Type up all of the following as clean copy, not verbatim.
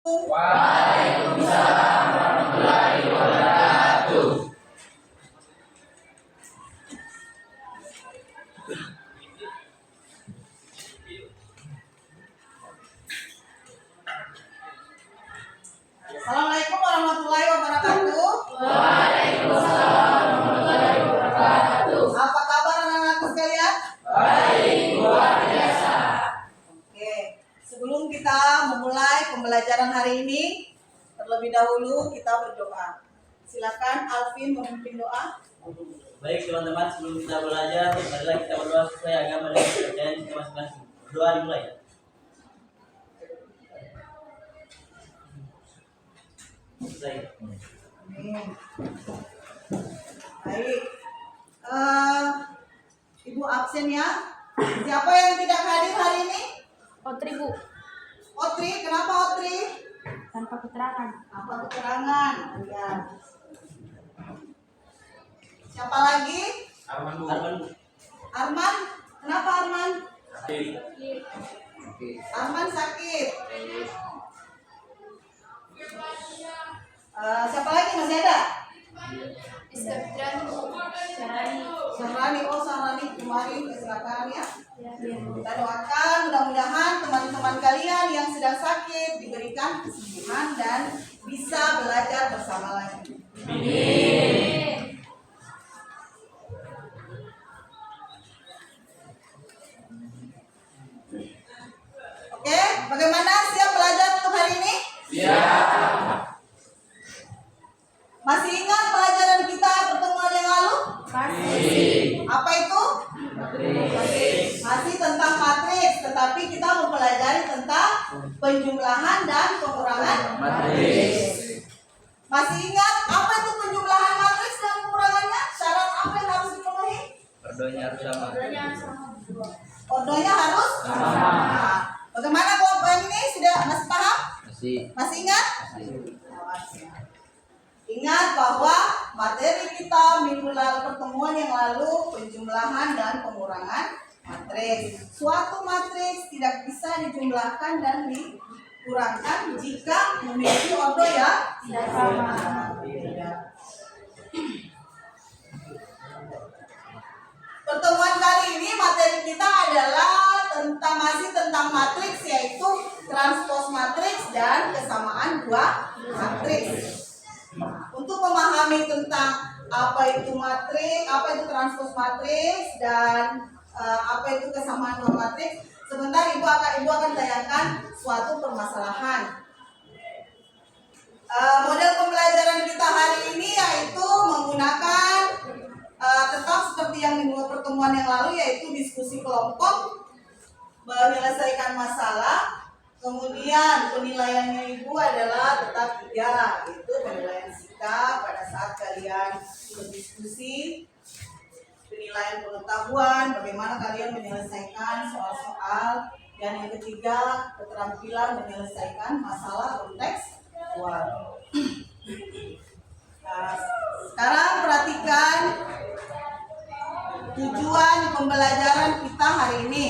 Waalaikumsalam warahmatullahi wabarakatuh. Assalamualaikum warahmatullahi wabarakatuh. Waalaikumsalam warahmatullahi wabarakatuh. Apa kabar anak-anakku sekalian? Baik, luar biasa. Oke, sebelum kita memulai pembelajaran hari ini, terlebih dahulu kita berdoa. Silakan Alvin memimpin doa. Baik teman-teman, sebelum kita belajar, marilah kita berdoa sesuai agama dan kepercayaan kita masing-masing. Berdoa dimulai. Selesai. Amin. Baik. Ibu absen ya. Siapa yang tidak hadir hari ini? Otri, Bu. Otri, kenapa Otri? Tanpa keterangan. Apa keterangan? Ya. Siapa lagi? Arman Bu. Arman, Bu. Arman. Kenapa Arman? Sakit. Arman sakit. Siapa lagi masih ada? Sahrani, Sahrani kemarin kecelakaan ya. Kita doakan mudah-mudahan teman-teman kalian yang sedang sakit diberikan kesembuhan dan bisa belajar bersama lagi. Amin. Oke, bagaimana siap belajar untuk hari ini? Siap. Masih ingat pelajaran kita pertemuan yang lalu? Masih. Apa itu? Masih tentang matriks, tetapi kita mempelajari tentang penjumlahan dan pengurangan Matriks. Masih ingat apa itu penjumlahan matriks dan pengurangannya? Syarat apa yang harus dipenuhi? Ordonya harus sama. Ordonya harus Sama. Nah, bagaimana kelompok ini? Sudah masih paham? Masih ingat? Ingat bahwa materi kita minggu lalu, pertemuan yang lalu, penjumlahan dan pengurangan matriks. Suatu matriks tidak bisa dijumlahkan dan dikurangkan jika memiliki ordo yang sama. Pertemuan kali ini materi kita adalah masih tentang matriks, yaitu transpos matriks dan kesamaan dua matriks. Untuk memahami tentang apa itu matriks, apa itu transpos matriks, dan apa itu kesamaan dua matriks, sebentar ibu akan tayangkan suatu permasalahan. Model pembelajaran kita hari ini yaitu menggunakan tetap seperti yang minggu pertemuan yang lalu, yaitu diskusi kelompok, menyelesaikan masalah. Kemudian penilaiannya ibu adalah tetap 3, yaitu penilaian sikap pada saat kalian berdiskusi, penilaian pengetahuan, bagaimana kalian menyelesaikan soal-soal, dan yang ketiga keterampilan menyelesaikan masalah kontekstual. Nah, sekarang perhatikan tujuan pembelajaran kita hari ini.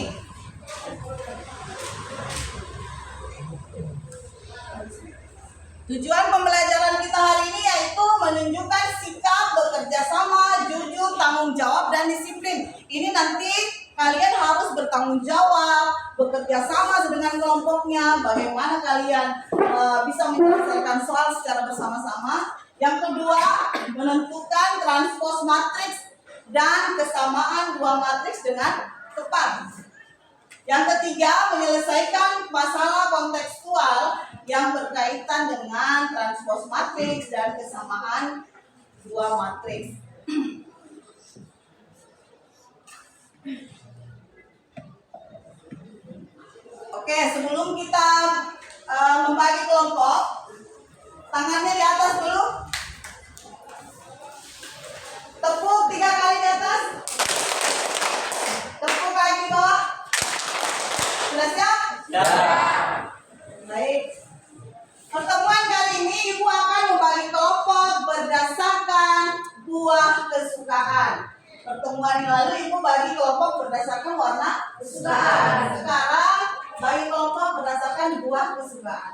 Tujuan pembelajaran kita hari ini yaitu menunjukkan sikap bekerja sama, jujur, tanggung jawab, dan disiplin. Ini nanti kalian harus bertanggung jawab, bekerja sama dengan kelompoknya, bagaimana kalian bisa menyelesaikan soal secara bersama-sama. Yang kedua, menentukan transpos matriks dan kesamaan dua matriks dengan tepat. Yang ketiga, menyelesaikan masalah kontekstual yang berkaitan dengan transpos matriks dan kesamaan dua matriks. Oke, sebelum kita membagi kelompok, tangannya di atas dulu. Tepuk 3 kali di atas. Tepuk lagi di bawah. Sudah siap? Ya. Baik. Pertemuan kali ini ibu akan membagi kelompok berdasarkan buah kesukaan. Pertemuan yang lalu ibu bagi kelompok berdasarkan warna kesukaan. Sekarang bagi kelompok berdasarkan buah kesukaan.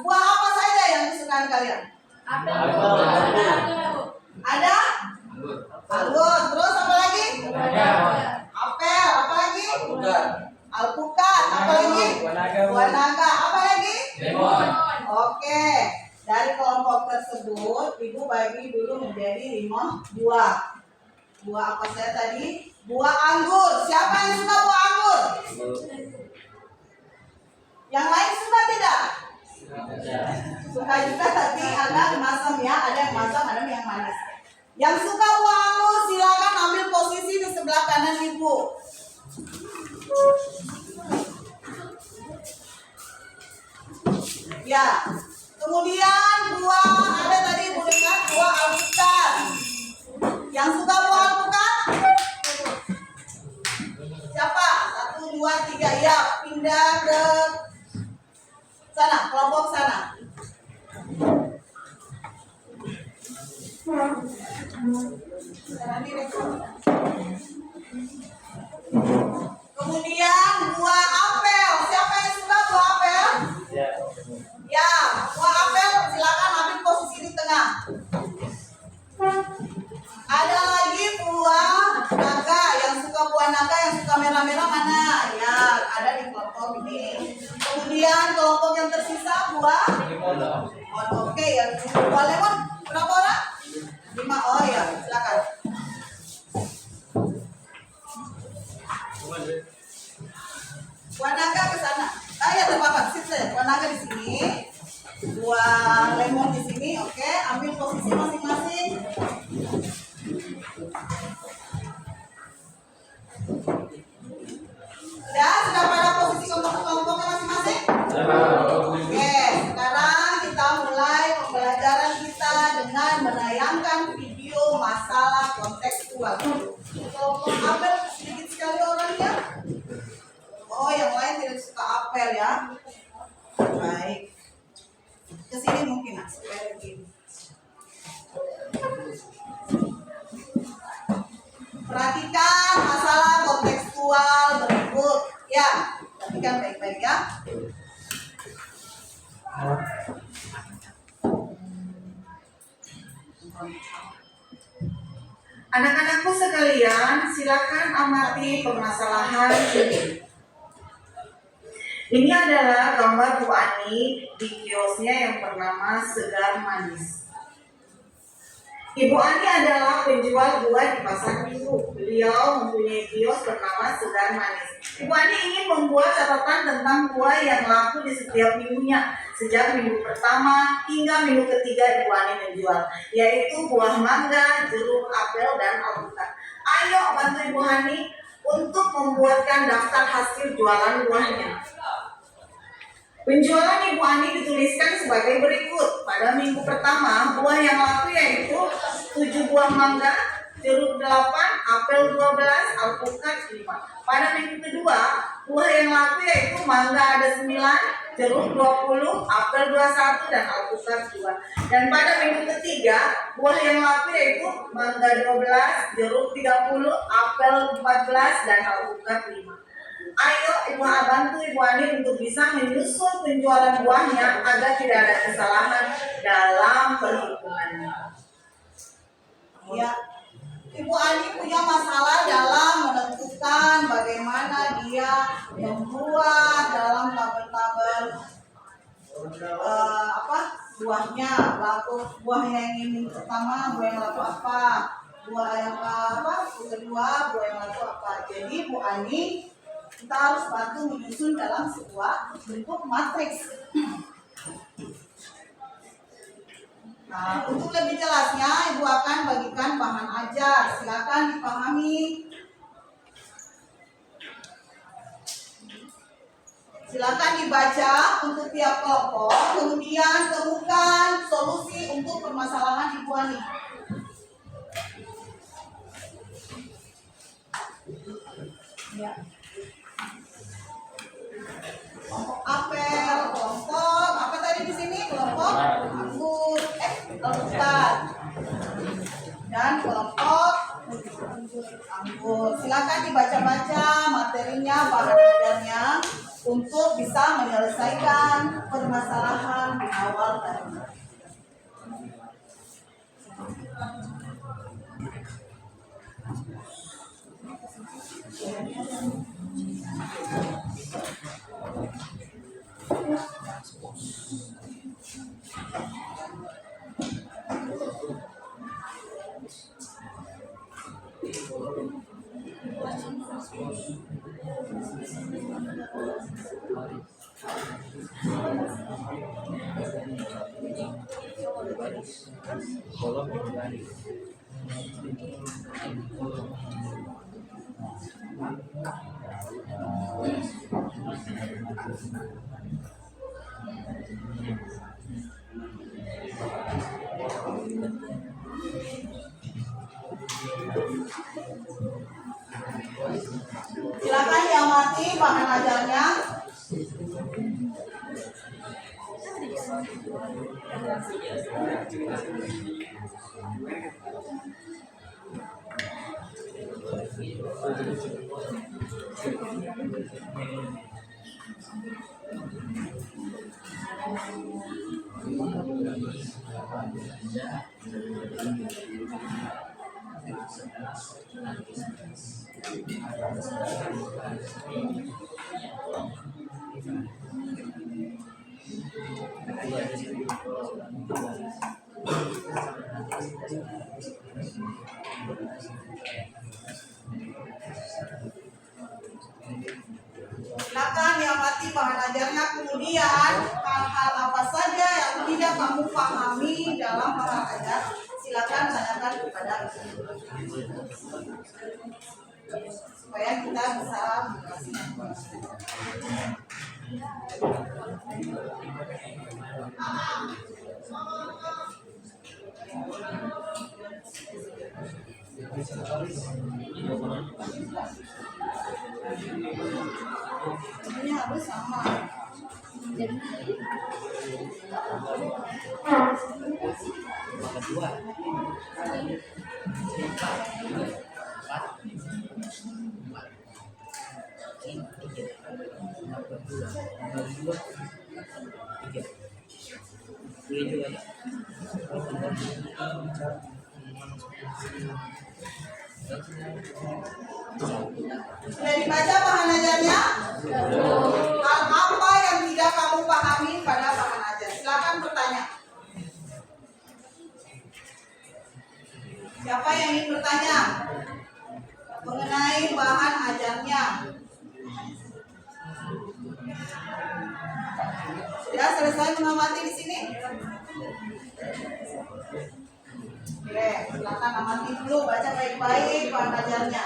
Buah apa saja yang disukai kalian? Apel. Ada? Anggur. Anggur. Terus apa lagi? Naga. Apel. Apa lagi? Alpukat. Alpukat. Apa lagi? Buah naga. Apa lagi? Lemon. Oke. Dari kelompok tersebut, Ibu bagi dulu menjadi 5 buah. Buah apa saya tadi? Buah anggur. Siapa yang suka buah anggur? Yang lain suka tidak? Suka juga, tapi ada masam ya, ada yang masam, ada yang manis. Yang suka buah anggur silakan ambil posisi di sebelah kanan Ibu. Ya. Kemudian buah ada tadi Ibu lihat buah alpukat. Yang suka buah alpukat? Siapa? 1, 2, 3. Ya, pindah ke sana, kelompok sana. Kemudian buah apel. Siapa yang suka buah apel? Ya, buah apel silakan ambil posisi di tengah. Ada lagi buah naga. Yang suka buah naga, yang suka merah-merah mana? Ya, ada di kelompok ini. Kemudian kelompok yang tersisa buah Lemon. oke ya. Buah lemon berapa orang? 5. Oh ya, silakan. Buah naga ke sana. Ya, terbang. Sit saja. Buah naga di sini. Buah lemon di sini. Oke, ambil posisi masing-masing. Sudah pada posisi kelompok-kelompoknya masing-masing? Oke, sekarang kita mulai pembelajaran kita dengan menayangkan video masalah kontekstual. Kelompok apel sedikit sekali orangnya. Oh, yang lain tidak suka apel ya. Baik. Kesini mungkin supaya begini. Perhatikan masalah kontekstual berikut. Ya, perhatikan baik-baik ya. Anak-anakku sekalian, silakan amati permasalahan ini. Ini adalah gambar Bu Ani di kiosnya yang bernama Segar Manis. Ibu Ani adalah penjual buah di pasar minggu. Beliau mempunyai kios bernama Segar Manis. Ibu Ani ingin membuat catatan tentang buah yang laku di setiap minggunya. Sejak minggu pertama hingga minggu ketiga Ibu Ani menjual, yaitu buah mangga, jeruk, apel, dan alpukat. Ayo bantu Ibu Ani untuk membuatkan daftar hasil jualan buahnya. Penjualan Ibu Ani dituliskan sebagai berikut. Pada minggu pertama, buah yang laku yaitu 7 buah mangga, jeruk 8, apel 12, alpukat 5. Pada minggu kedua, buah yang laku yaitu mangga ada 9, jeruk 20, apel 21, dan alpukat 2. Dan pada minggu ketiga, buah yang laku yaitu mangga 12, jeruk 30, apel 14, dan alpukat 5. Ayo Ibu bantu Ibu Ani untuk bisa menyusun penjualan buahnya agar tidak ada kesalahan dalam perhitungannya. Ya, Ibu Ani punya masalah dalam menentukan bagaimana dia membuat dalam tabel-tabel buahnya. Laku buah yang ini pertama, buah yang laku apa? Buah yang kedua, buah yang laku apa? Jadi Bu Ani, kita harus bantu menyusun dalam sebuah bentuk matriks. Nah, untuk lebih jelasnya Ibu akan bagikan bahan ajar. Silakan dipahami. Silakan dibaca untuk tiap kelompok. Kemudian temukan solusi untuk permasalahan Ibu Ani. Ya. Kelompok apel, kelompok apa tadi di sini? Kelompok anggur, alpukat, dan kelompok anggur. Silakan dibaca-baca materinya, bahan ajarnya untuk bisa menyelesaikan permasalahan awal tadi. Silakan diamati bahan ajarnya. Silakan diamati bahan ajarnya, kemudian hal-hal apa saja yang tidak kamu pahami dalam bahan ajar, silakan tanyakan kepada ibu supaya kita bisa menjelaskan. Ini harus sama. Sudah dibaca bahan ajarnya? Hal apa yang tidak kamu pahami pada bahan ajar? Silakan bertanya. Siapa yang ingin bertanya mengenai bahan ajarnya? Sudah selesai mengamati di sini? Oke, silakan amati dulu, baca baik-baik bahan ajarnya.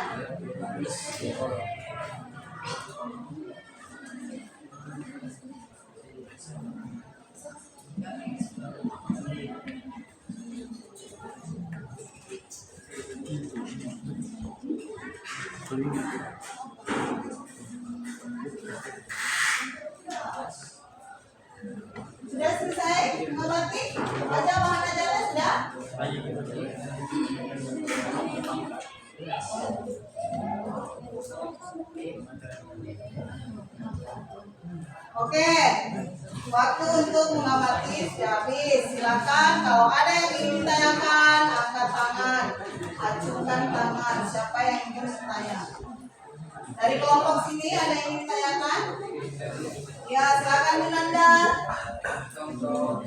Sudah selesai mengamati? Baca bahan ajarnya sudah? Oke, waktu untuk mengamati sudah habis. Silakan kalau ada yang ingin ditanyakan, angkat tangan, acungkan tangan. Siapa yang ingin bertanya? Dari kelompok sini ada yang ingin ditanyakan? Ya, silakan Yunanda. Contoh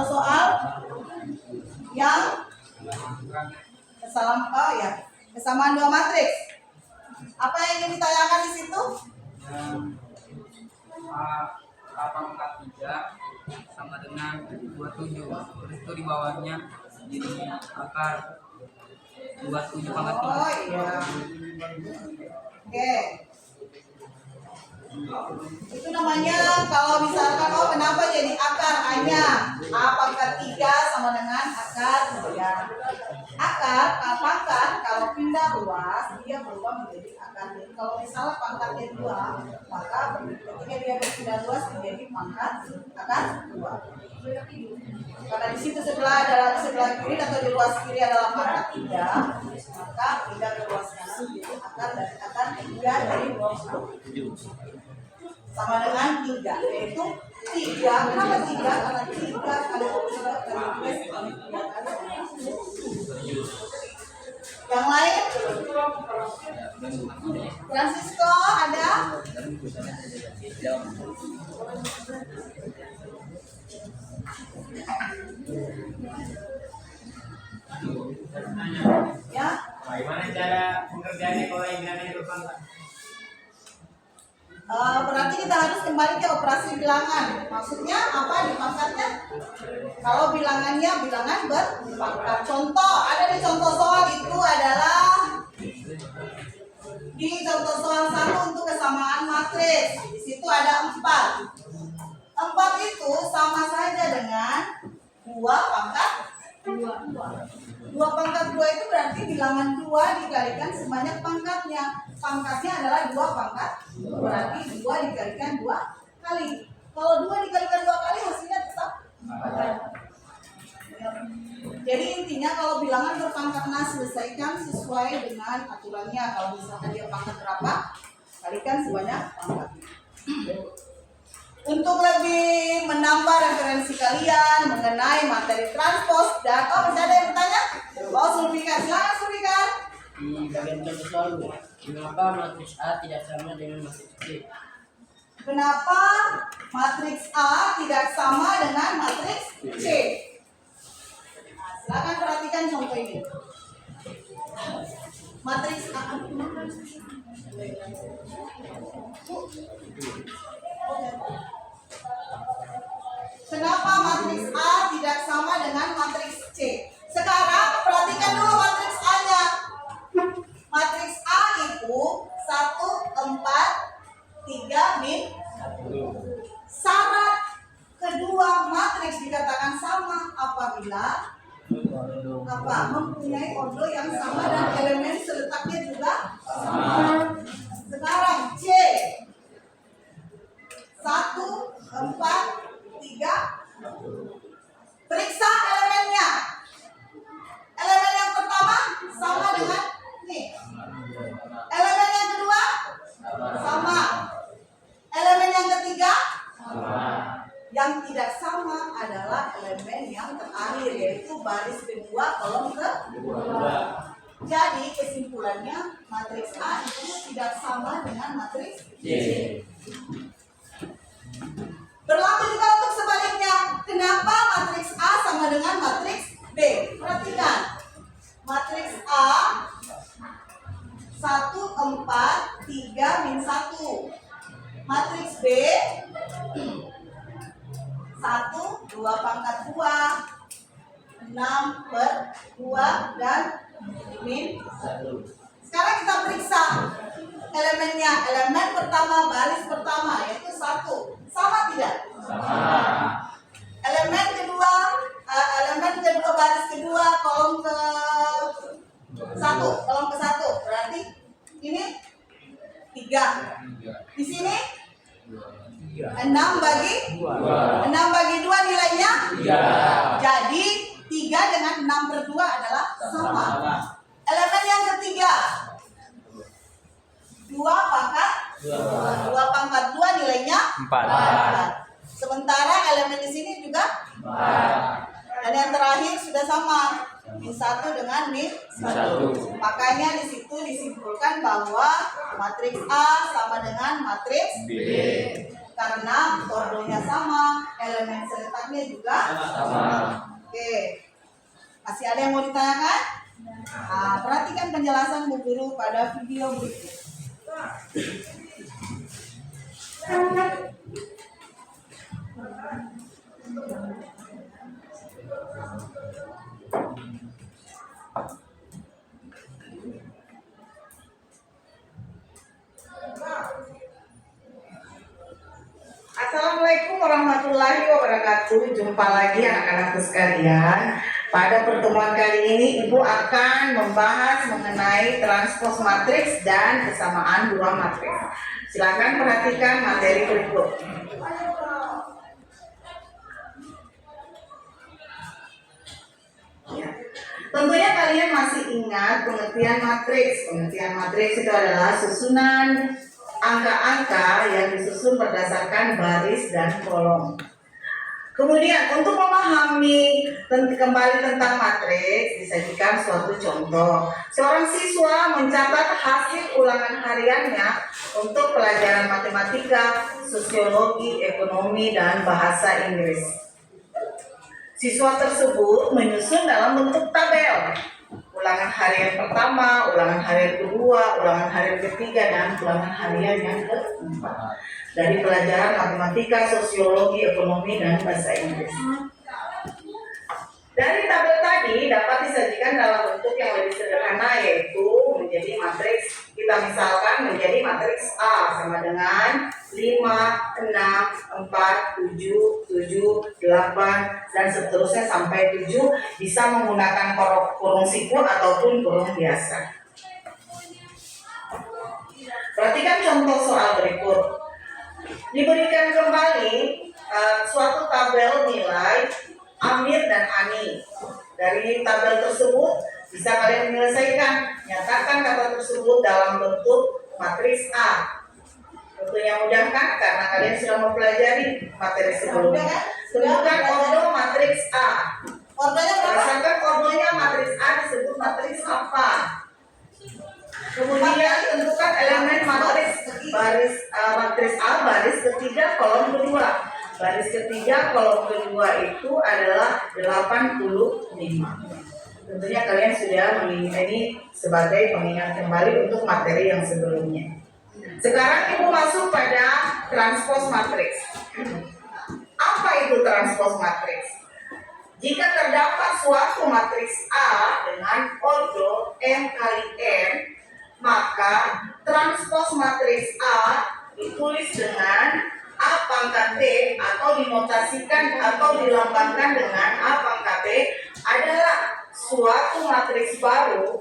soal yang kesamaan dua matriks. Apa yang ingin ditanyakan di situ? A pangkat 3 sama dengan 27. Terus itu di bawahnya jadi akar 27 pangkat 3. Oh iya. Oke. Itu namanya kalau misalkan kenapa jadi akar hanya A pangkat 3 sama dengan akar 3. Akar pangkat kalau pindah luas dia berubah menjadi akar. Jadi kalau misalnya pangkatnya 2, maka ketika dia berpindah luas menjadi pangkat akar 2. Karena di situ sebelah kiri atau di luas kiri adalah pangkat 3, maka pindah ke luas kanan menjadi akar dari akar 3 dari 20. sama dengan 3, yaitu 3. Kenapa 3? Karena 3 kali 3 kali 2 kali. Yang lain? Francisco ada? Ya. Bagaimana cara pengerjaannya kalau yang bilangannya berpangkat? Berarti kita harus kembali ke operasi bilangan. Maksudnya apa di pangkatnya? Kalau bilangannya bilangan berpangkat. Contoh, ada di contoh soal itu adalah di contoh soal 1 untuk kesamaan matriks. Di situ ada 4. 4 itu sama saja dengan 2 pangkat 2 pangkat 2 itu berarti bilangan 2 dikalikan sebanyak pangkatnya. Pangkatnya adalah 2 pangkat, berarti 2 dikalikan 2 kali. Kalau 2 dikalikan 2 kali hasilnya tetap 4. Jadi intinya kalau bilangan berpangkat selesaikan sesuai dengan aturannya. Kalau misalkan dia pangkat berapa, kalikan sebanyak pangkatnya. Untuk lebih menambah referensi kalian mengenai materi transpos dan masih ada yang bertanya? Sulfikar, silakan Sulfikar. Di bagian contoh soal, kenapa matriks A tidak sama dengan matriks B? Kenapa matriks A tidak sama dengan matriks C? Nah, silakan perhatikan contoh ini. Matriks A. Kenapa matriks A tidak sama dengan matriks C? Sekarang perhatikan dulu matriks A-nya. Matriks A itu 1, 4, 3, min 1. Syarat kedua matriks dikatakan sama apabila mempunyai ordo yang sama dan elemen seletaknya juga sama. Sekarang C 1, 4, 3. Periksa elemennya. Elemen yang pertama sama dengan ini. Elemen yang kedua sama. Elemen yang ketiga sama. Yang tidak sama adalah elemen yang terakhir, yaitu baris kedua kolom kedua. Jadi kesimpulannya matriks A itu tidak sama dengan matriks C. Berlaku juga untuk sebaliknya. Kenapa matriks A sama dengan matriks B? Perhatikan. Matriks A 1, 4, 3, min 1. Matriks B 1, 2 pangkat 2, 6 per 2, dan min 1. Sekarang kita periksa elemennya. Elemen pertama, baris pertama, yaitu 1. Sama tidak? Sama. Elemen kedua baris kedua kolom ke 1, berarti ini 3. Di sini 6 bagi 2 nilainya 3. Jadi 3 dengan 6 per 2 adalah sama. Elemen yang ketiga 2 pangkat 2 nilainya 4. Sementara elemen di sini juga 4. Dan yang terakhir sudah sama, min 1 dengan min 1. Makanya di situ disimpulkan bahwa matriks A sama dengan matriks B. Karena ordonya sama, elemen seletaknya juga sama. Oke. Masih ada yang mau ditanyakan? Nah, perhatikan penjelasan Bu Guru pada video berikut. Assalamualaikum warahmatullahi wabarakatuh. Jumpa lagi anak-anakku sekalian. Pada pertemuan kali ini Ibu akan membahas mengenai transpos matriks dan kesamaan dua matriks. Silakan perhatikan materi berikut. Ya. Tentunya kalian masih ingat pengertian matriks. Pengertian matriks itu adalah susunan angka-angka yang disusun berdasarkan baris dan kolom. Kemudian untuk memahami kembali tentang matriks, disajikan suatu contoh. Seorang siswa mencatat hasil ulangan hariannya untuk pelajaran matematika, sosiologi, ekonomi, dan bahasa Inggris. Siswa tersebut menyusun dalam bentuk tabel. Ulangan harian pertama, ulangan harian kedua, ulangan harian ketiga, dan ulangan harian yang keempat. Dari pelajaran matematika, sosiologi, ekonomi, dan bahasa Inggris. Dari tabel tadi dapat disajikan dalam bentuk yang lebih sederhana, yaitu menjadi matriks. Kita misalkan menjadi matriks A sama dengan 5, 6, 4, 7, 7, 8, dan seterusnya sampai 7, bisa menggunakan kurung siku ataupun kurung biasa. Perhatikan contoh soal berikut. Diberikan kembali suatu tabel nilai Amir dan Ani. Dari tabel tersebut bisa kalian menyelesaikan. Nyatakan kata tersebut dalam bentuk matriks A. Tentunya mudah kan? Karena kalian sudah mempelajari materi sebelumnya. Tentukan ordo matriks A. Ordonya berapa? Berdasarkan ordonya matriks A disebut matriks apa? Kemudian tentukan elemen matriks matriks A baris ketiga kolom kedua. Baris ketiga kolom kedua itu adalah 85. Tentunya kalian sudah mengingat ini sebagai pengingat kembali untuk materi yang sebelumnya. Sekarang Ibu masuk pada transpose matriks. Apa itu transpose matriks? Jika terdapat suatu matriks A dengan ordo M kali N, maka transpose matriks A ditulis dengan A pangkat T atau dinotasikan atau dilambangkan dengan A pangkat T adalah suatu matriks baru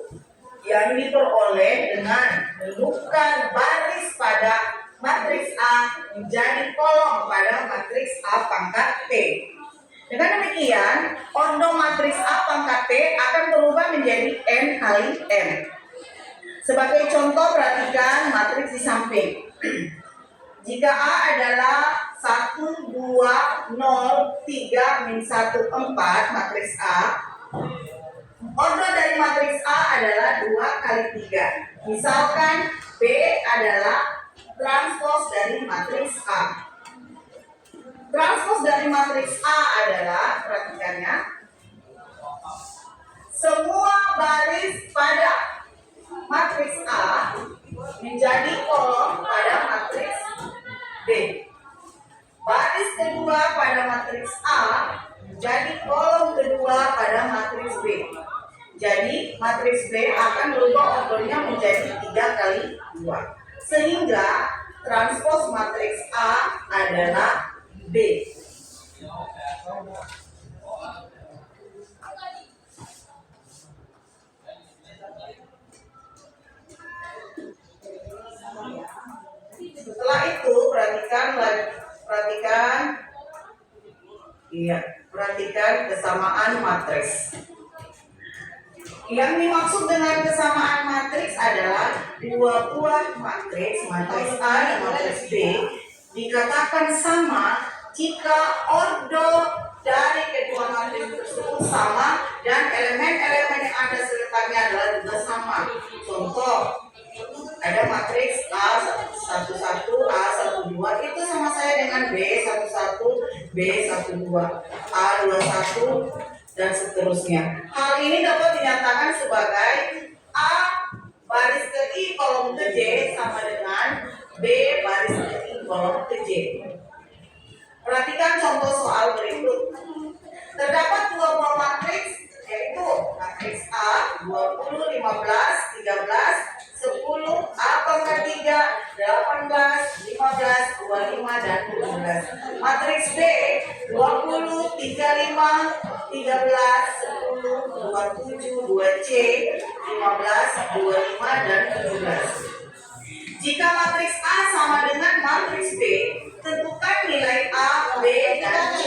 yang diperoleh dengan menukar baris pada matriks A menjadi kolom pada matriks A pangkat T. Dengan demikian, ordo matriks A pangkat T akan berubah menjadi N kali M. Sebagai contoh, perhatikan matriks di samping. Jika A adalah 1, 2, 0, 3, min 1, 4, matriks A, ordo dari matriks A adalah 2 kali 3. Misalkan B adalah transpose dari matriks A. Transpose dari matriks A adalah, perhatikannya, semua baris pada matriks A menjadi kolom pada matriks B. Baris kedua pada matriks A menjadi kolom kedua pada matriks B. Jadi matriks B akan berubah ordonya menjadi 3 kali 2. Sehingga transpose matriks A adalah B. Setelah itu perhatikan kesamaan matriks. Yang dimaksud dengan kesamaan matriks adalah dua buah matriks A dan matriks B dikatakan sama jika ordo dari kedua matriks tersebut sama dan elemen-elemen yang ada sertanya adalah juga sama. Contoh, ada matriks A11, A12 itu sama saya dengan B11, B12, A21 dan seterusnya. Hal ini dapat dinyatakan sebagai A baris ke I kolom ke J sama dengan B baris ke I kolom ke J. Perhatikan contoh soal berikut. Terdapat dua buah matriks, yaitu matriks A 20, 15, 13, 10, A pangkat 3, 18, 15, 25, dan 17. Matriks B 20, 35, 13, 10, 27, 2C, 15, 25, dan 17. Jika matriks A sama dengan matriks B, tentukan nilai A, B, dan C.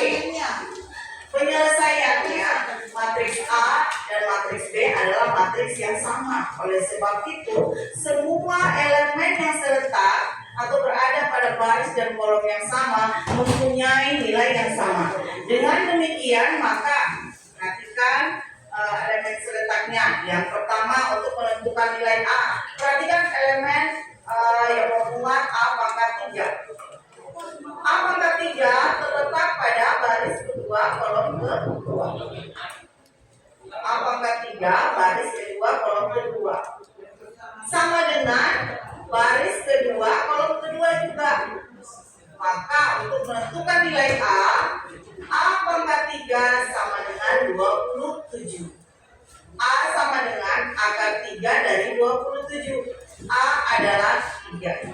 Penyelesaiannya, matriks A dan matriks B adalah matriks yang sama. Oleh sebab itu, semua elemen yang serta atau berada pada baris dan kolom yang sama mempunyai nilai yang sama. Dengan demikian maka perhatikan elemen seletaknya. Yang pertama untuk menentukan nilai A. Perhatikan elemen yang memuat A pangkat 3. A pangkat 3 terletak pada baris kedua kolom kedua. A pangkat 3 baris kedua kolom kedua. Sama dengan baris kedua kolom kedua juga. Maka untuk menentukan nilai A pangkat 3 sama dengan 27. A sama dengan akar 3 dari 27. A adalah 3.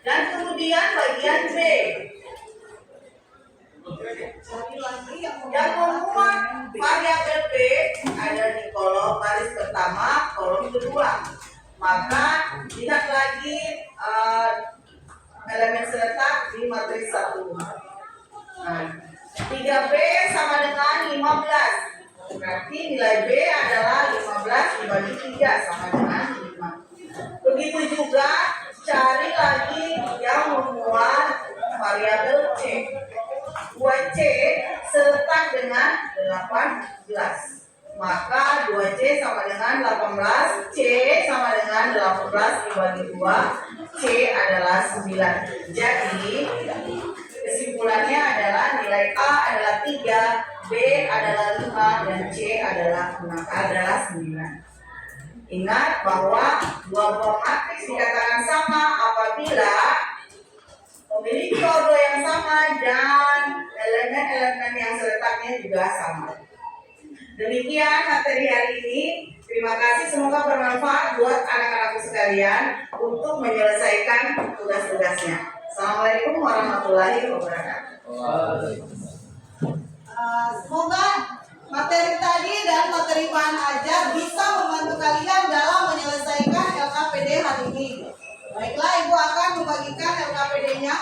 Dan kemudian bagian B. Yang memuat variabel B ada di kolom baris pertama, kolom kedua. Maka lihat lagi elemen seletak di materi 1. Nah, 3B sama dengan 15. Berarti nilai B adalah 15 dibagi 3 sama dengan 5. Begitu juga cari lagi yang memuat variabel C. 2C seletak dengan 18. Maka 2C sama dengan 18. C sama dengan 18 dibagi 2. C adalah 9. Jadi kesimpulannya adalah nilai A adalah 3, B adalah 5, dan C adalah 9. Ingat bahwa dua buah matriks dikatakan sama apabila memiliki ordo yang sama dan elemen-elemen yang seletaknya juga sama. Demikian materi hari ini. Terima kasih, semoga bermanfaat buat anak-anakku sekalian untuk menyelesaikan tugas-tugasnya. Assalamualaikum warahmatullahi wabarakatuh. Semoga materi tadi dan materi bahan ajar bisa membantu kalian dalam menyelesaikan LKPD hari ini. Baiklah, Ibu akan membagikan LKPD-nya.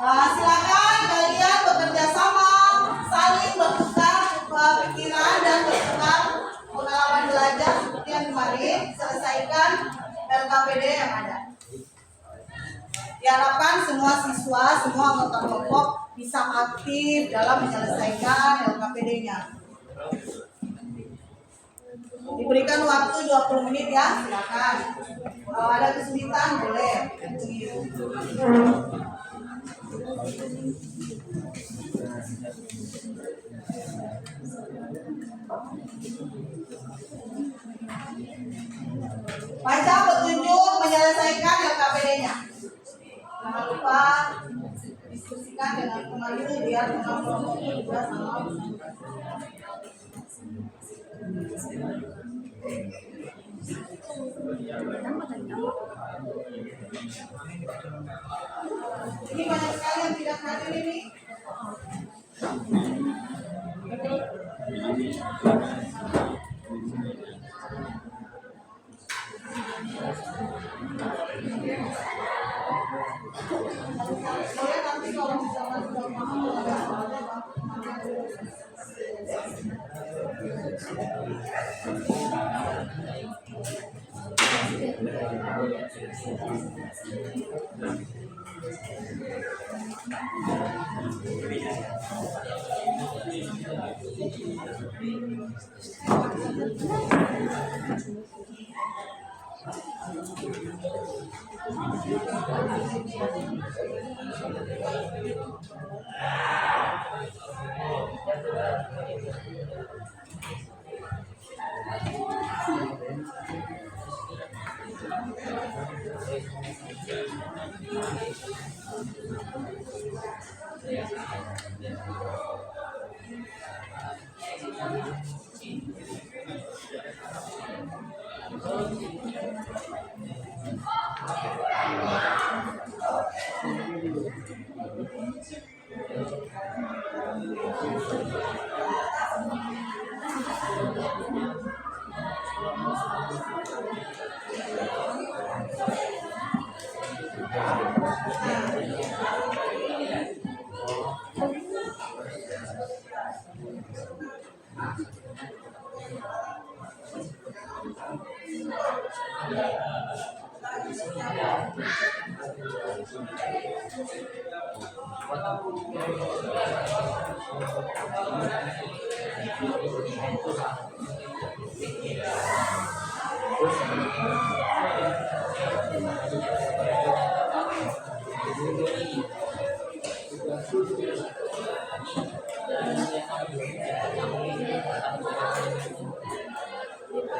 Silakan kalian bekerja sama, saling bertukar pikiran dan bertukar pengalaman belajar seperti yang kemarin. Selesaikan LKPD yang ada. Diharapkan semua siswa, semua anggota kelompok bisa aktif dalam menyelesaikan LKPD-nya. Diberikan waktu 20 menit ya, silakan. Kalau ada kesulitan boleh. Baca petunjuk menyelesaikan LKPD-nya. Jangan lupa diskusikan dengan pemandu biar teman-teman juga sama. Ini banyak sekali yang tidak hadir ini. Boleh nanti kalau misalnya sudah paham ada soalnya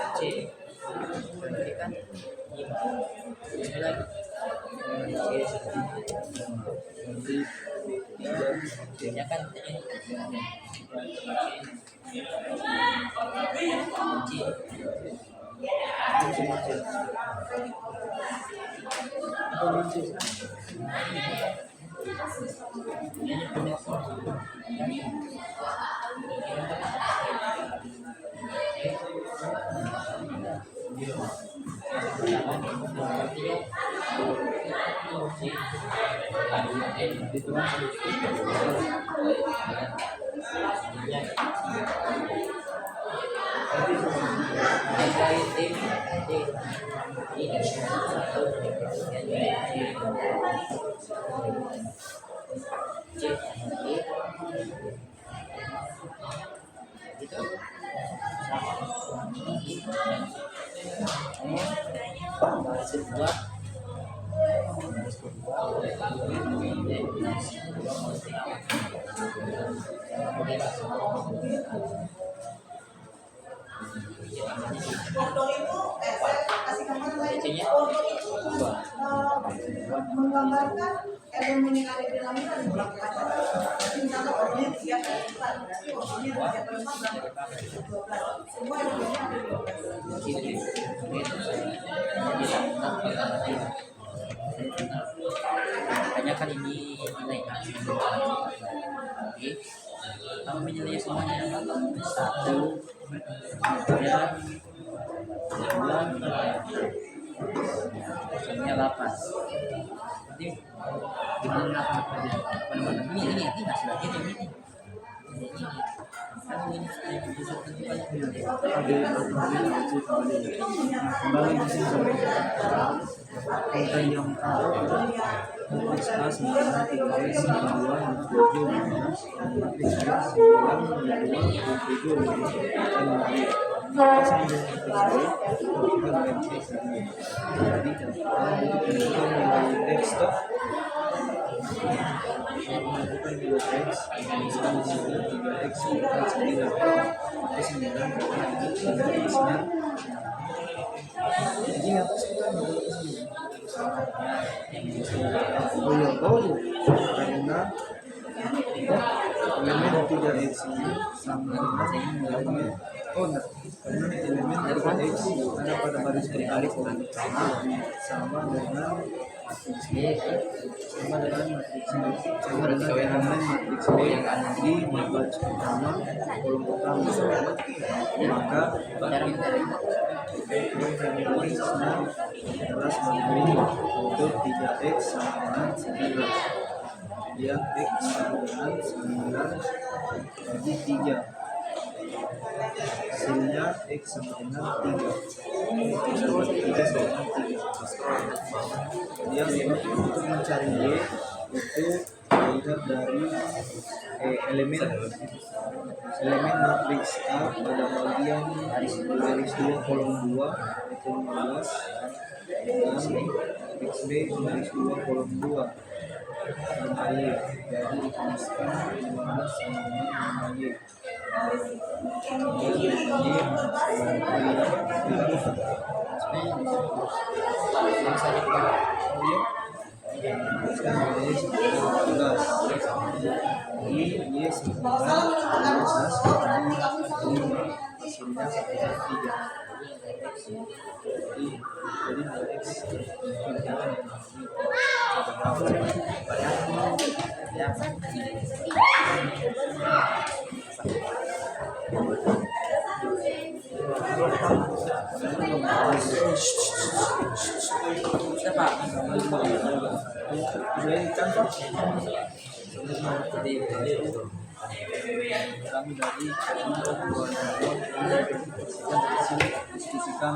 C berarti kan 5 lagi C-nya kan Foto itu, saya kasih gambar lain. Foto itu menggambarkan elemen yang ada di dalamnya ada berapa macam. Misalnya fotonya 3 kali 4, berarti fotonya 3 kali 4 berarti 12. Semua elemennya ada 12. makanya kan ini nilai A. Oke, kamu menilai semuanya 1 ya 9 hasilnya 8. Nanti gimana mana ini hasilnya ini kan ini kembali di sini konten yang tahu matriks A 9 3 9 2 matriks B 9 2 7 jadi X stop melakukan nilai X sama 3X 9 jadi apa sih kan oh ya karena elemen 3X ini sama dengan elemen enggak karena elemen 3X ada pada baris berbaris sama dengan matriks B sama dengan elemen matriks B yang ada di baris pertama kolom pertama maka barisnya adalah memberi untuk 3X sama dengan 9 dia X sama dengan 9 jadi 3 hasilnya X sama dengan 3 dia untuk mencari Y itu dilihat dari elemen matriks A pada bagian garis 2 kolom 2 itu 15 dan matriks B garis 2 kolom 2 5 Y jadi dituliskan 15 sama dengan 5 Y Kalau salah menentukan foto, berarti kamu salah. hasilnya 1 3 Jadi nilai X berjalan ya. Siapa? Kami dari diskusikan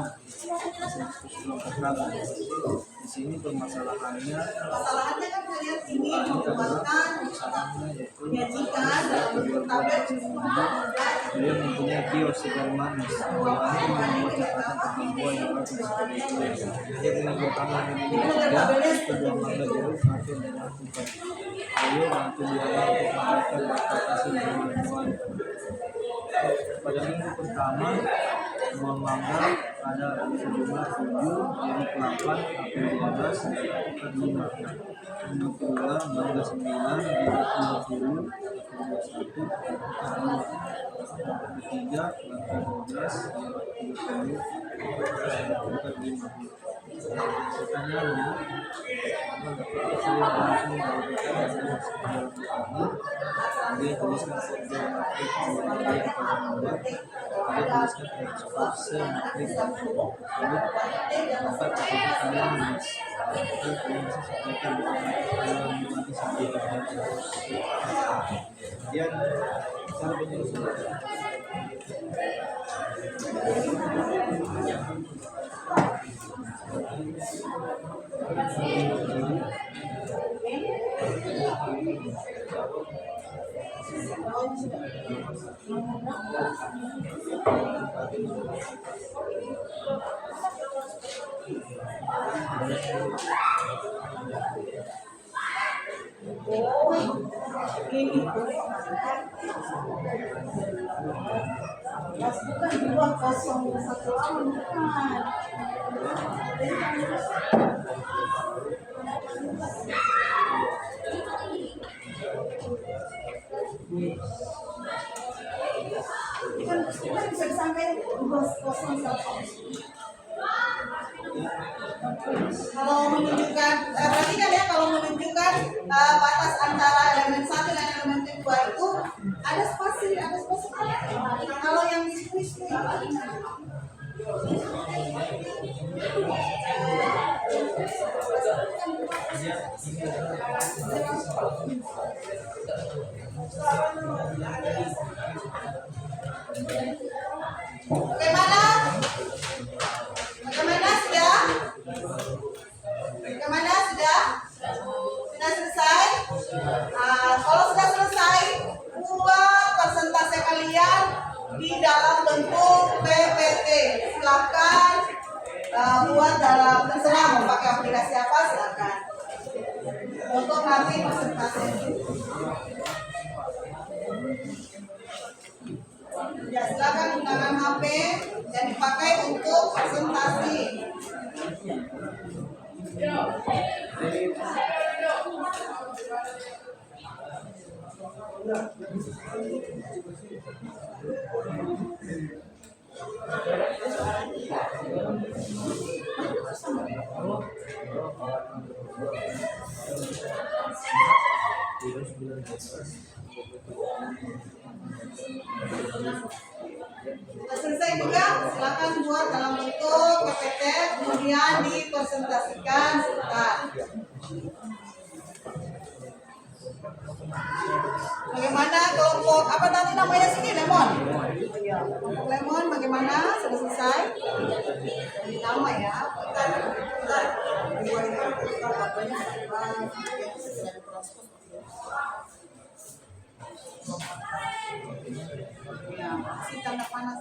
di sini permasalahannya Masalahnya kan kalian ini membuatkan yaitu menyajikan dalam bentuk tabel beliau mempunyai kios segar manis mampu membuat catatan perempuan yang bagus seperti itu. Dia menunjukkan memiliki kedua mangga jeruk makin dan lakukan beliau mampu biaya untuk memberikan adaptasi dari lingkungan. Pada minggu pertama uang mangga ada sejumlah 7, jeruk 8, apel 12, ikan 5. Minggu kedua mangga 9, jeruk 20, apel 21, ikan 2. Ketiga mangga 12, jeruk 30, ikan 5. Pertanyaannya, apa dapat hasil yang langsung dari pertama? Dia tuliskan kerja matrik kemudian pada membuat dia tuliskan ekspor sematrik lalu dapat apakah kalian menulis atau kalian bisa sampaikan dalam nanti sampai kemudian cara penyusunan bukan 201 lawan bukan. Kan bisa disampaikan 201. Kalau menunjukkan perhatikan ya, kalau menunjukkan batas antara elemen 1 dan elemen 2 itu ada spasi. Kalau yang di sini Bagaimana sudah? Sudah selesai? Kalau sudah selesai, buat persentase kalian di dalam bentuk PPT. Silakan buat dalam, terserah mau pakai aplikasi apa silakan. Untuk nanti persentase. Ya, silakan gunakan HP yang dipakai untuk presentasi. Selesai juga, silakan buat dalam bentuk PPT, kemudian dipresentasikan sebentar. Bagaimana kelompok apa tadi namanya sini, Lemon? Kelompok Lemon bagaimana? Sudah selesai? Nama ya. Ya, masih tanda panas.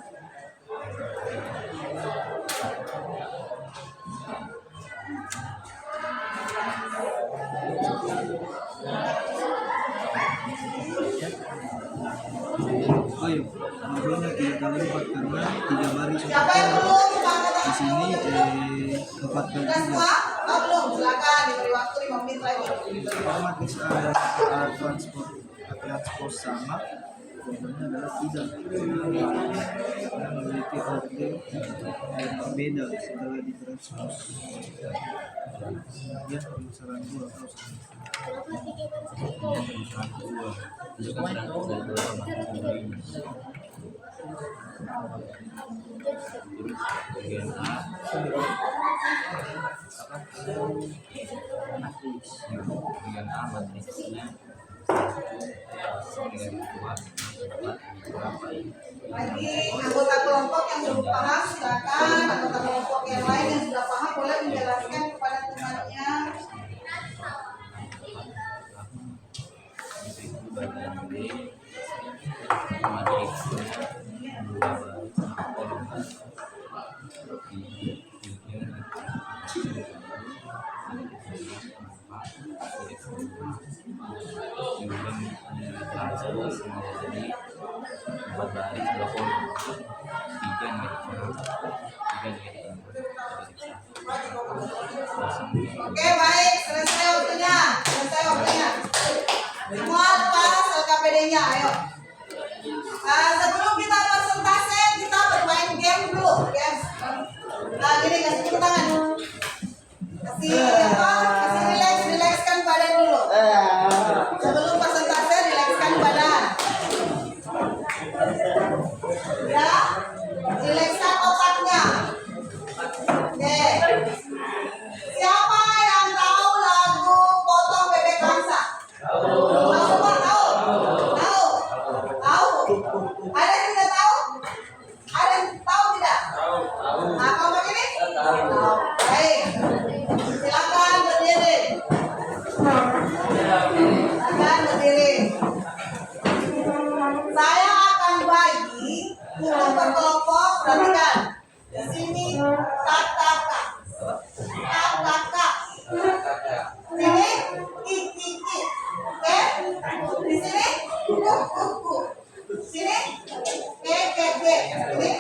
Ayo, ngobrolnya tidak kali lipat karena 3 baris Siapa yang belum? di sini 4 kali Sudah semua? Oh, belum. Silakan diberi waktu 5 menit lagi. otomatis ada transport sama kemudian adalah tidak yang memiliki orde yang berbeda setelah ditranspos. Ya, pemasaran dua terus. Bagian A bagian A matriksnya bagian kedua berapa ini? Lagi anggota kelompok yang belum paham silakan, anggota kelompok yang lain yang sudah paham boleh menjelaskan kepada temannya. Itu bagian B matriksnya dua kolom jadi 4 baris 2 kolom 3 Oke, baik, selesai waktunya. Selesai waktunya. Semua lepas LKPD-nya, ayo. Sebelum kita presentasi, kita bermain game dulu, game. Gini, kasih tepuk tangan. Kasih rilekskan badan dulu. Sebelum presentasi, rilekskan badan. Ya, rilekskan otaknya. Oke. Siapa yang tahu lagu Potong Bebek Bangsa? Tahu semua? Tahu? Ada yang tidak tahu? Ada yang tahu tidak? Nah, kamu begini? Tahu. Baik. Silakan berdiri. Silakan berdiri. Saya akan bagi kelompok-kelompok, perhatikan. Di sini kakak. Sini iki. Oke? Di sini kuku. Sini ke. Ini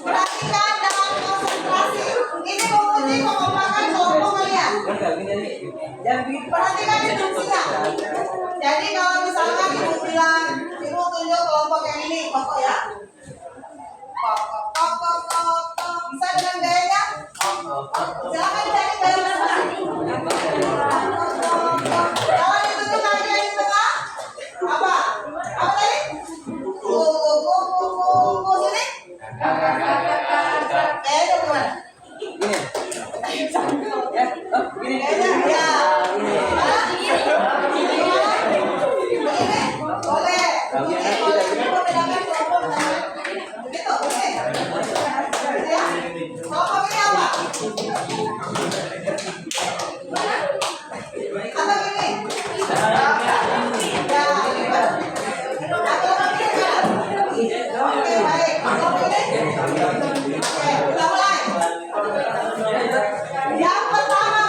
perhatikan dengan konsentrasi. Ini menguji kekompakan kelompok kalian. Perhatikan instruksinya. Jadi kalau misalkan ibu bilang, ibu tunjuk kelompok yang ini, pokok ya. Pokok. Bisa dengan gayanya? Silakan cari gaya masing-masing. Kalau ditunjuk kaki yang di tengah, apa tadi? Kuku sini. Kayaknya gimana? Ya. Begini, boleh. Membedakan kelompok. Begitu, oke. Ya. Kelompok ini apa? Atau gini? Ya, atau begini kan? Oke, baik. Kelompok ini? Oke, kita mulai. Yang pertama,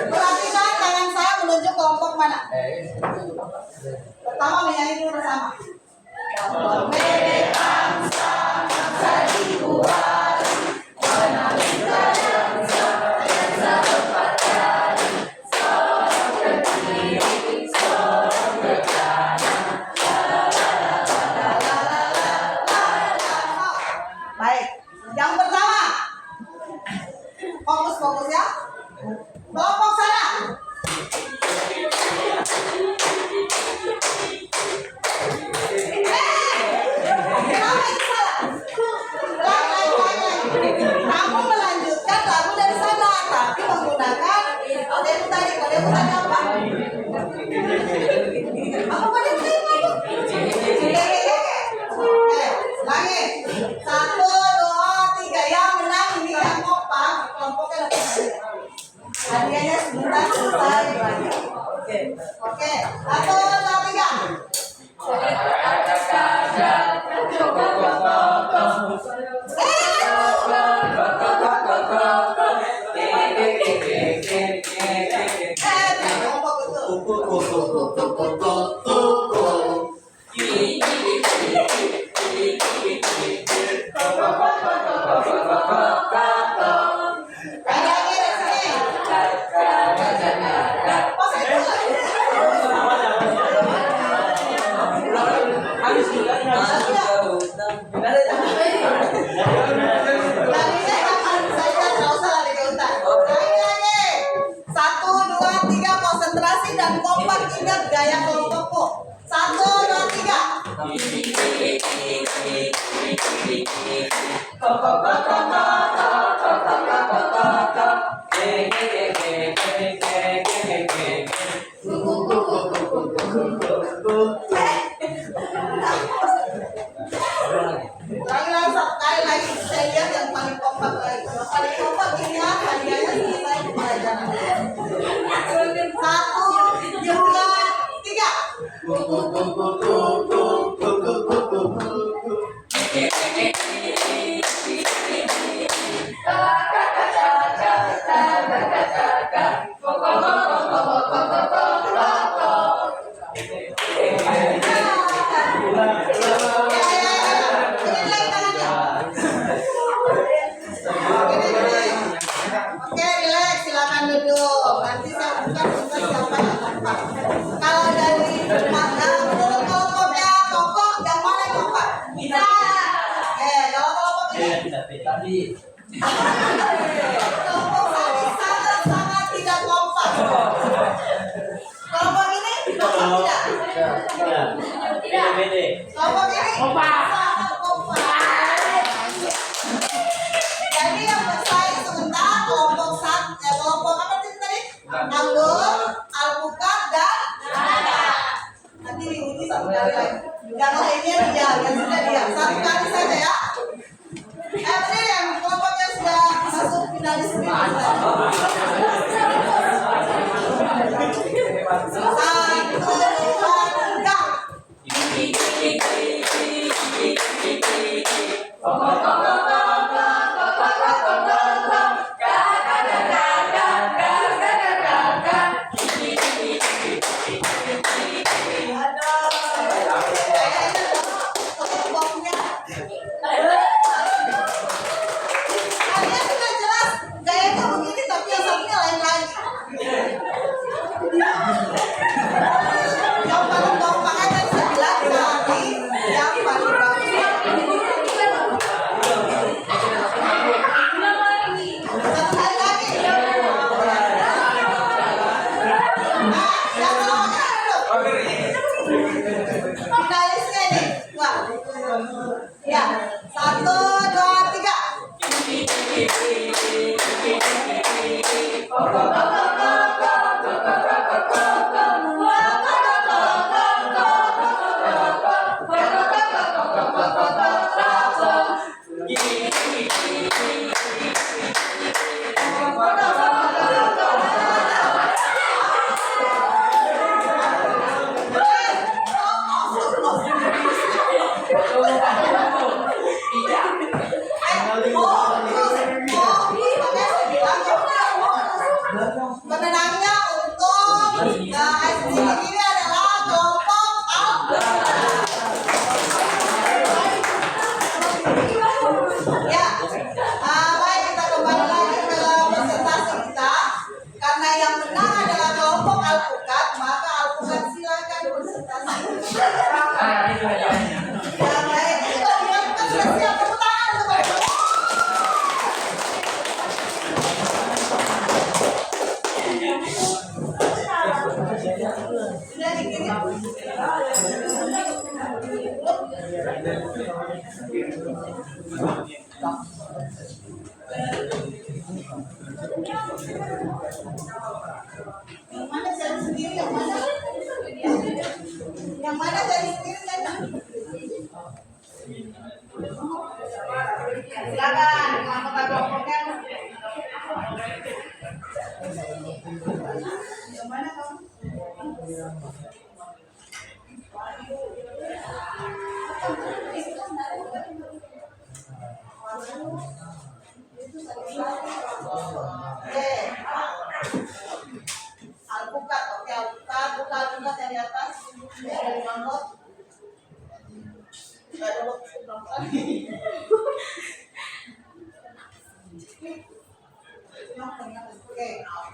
perhatikan tangan saya menunjuk kelompok mana. Pertama menyanyi dulu bersama. Bebek bangsa dibuat wanita bangsa berpakaian seorang ke kiri, seorang ke kanan. Baik, yang pertama fokus ya. Kelompok sana. Kenapa itu salah? Kamu melanjutkan lagu dari sana, tapi menggunakan kode tadi apa? Apa kode tadi? Oke, ulangi. 1, 2, 3. Yang menang ini yang kompak. Kelompoknya lebih banyak. Hadiahnya sebentar selesai. Oke. 1, 2, 3. Larinya kapan saja, nggak usah lari ke hutan. Lagi. 1, 2, 3, konsentrasi dan kompak, ingat gaya kelompokku. 1, 2, 3. Lagi satu kali lagi, saya lihat yang paling kompak lagi. Yang paling kompak ini ya, hadiahnya selesai pelajaran. 1, 2, 3. Oke, relax, silakan duduk. Nanti saya buka siapa yang kompak. Kalau dari mana menurut kelompoknya Koko, yang mana yang kompak? Bisa. Kalau kelompok ini kelompok ini sangat tidak kompak. Kelompok ini kompak tidak? Kelompok ini sangat kompak. Jadi yang bersaing sementara kelompok apa sih tadi? Anggur, alpukat dan nada. Nanti diuji satu kali lagi. Yang lainnya dia, yang sudah dia. Satu kali saja ya. Ini yang kelompoknya sudah masuk finalis ini. 1, Alpukat, oke, alpukat, buka alpukat yang di atas. Dari mangkok. Gak ada waktu berapa. Oke,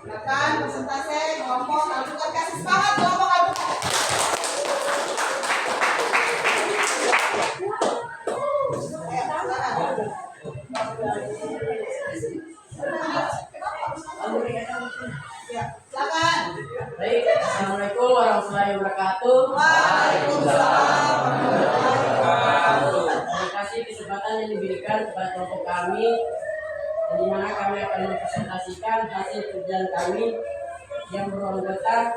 silakan presentasi kelompok alpukat, kasih semangat kelompok alpukat. diberikan kepada kelompok kami, di mana kami akan mempresentasikan hasil kerjaan kami yang beranggota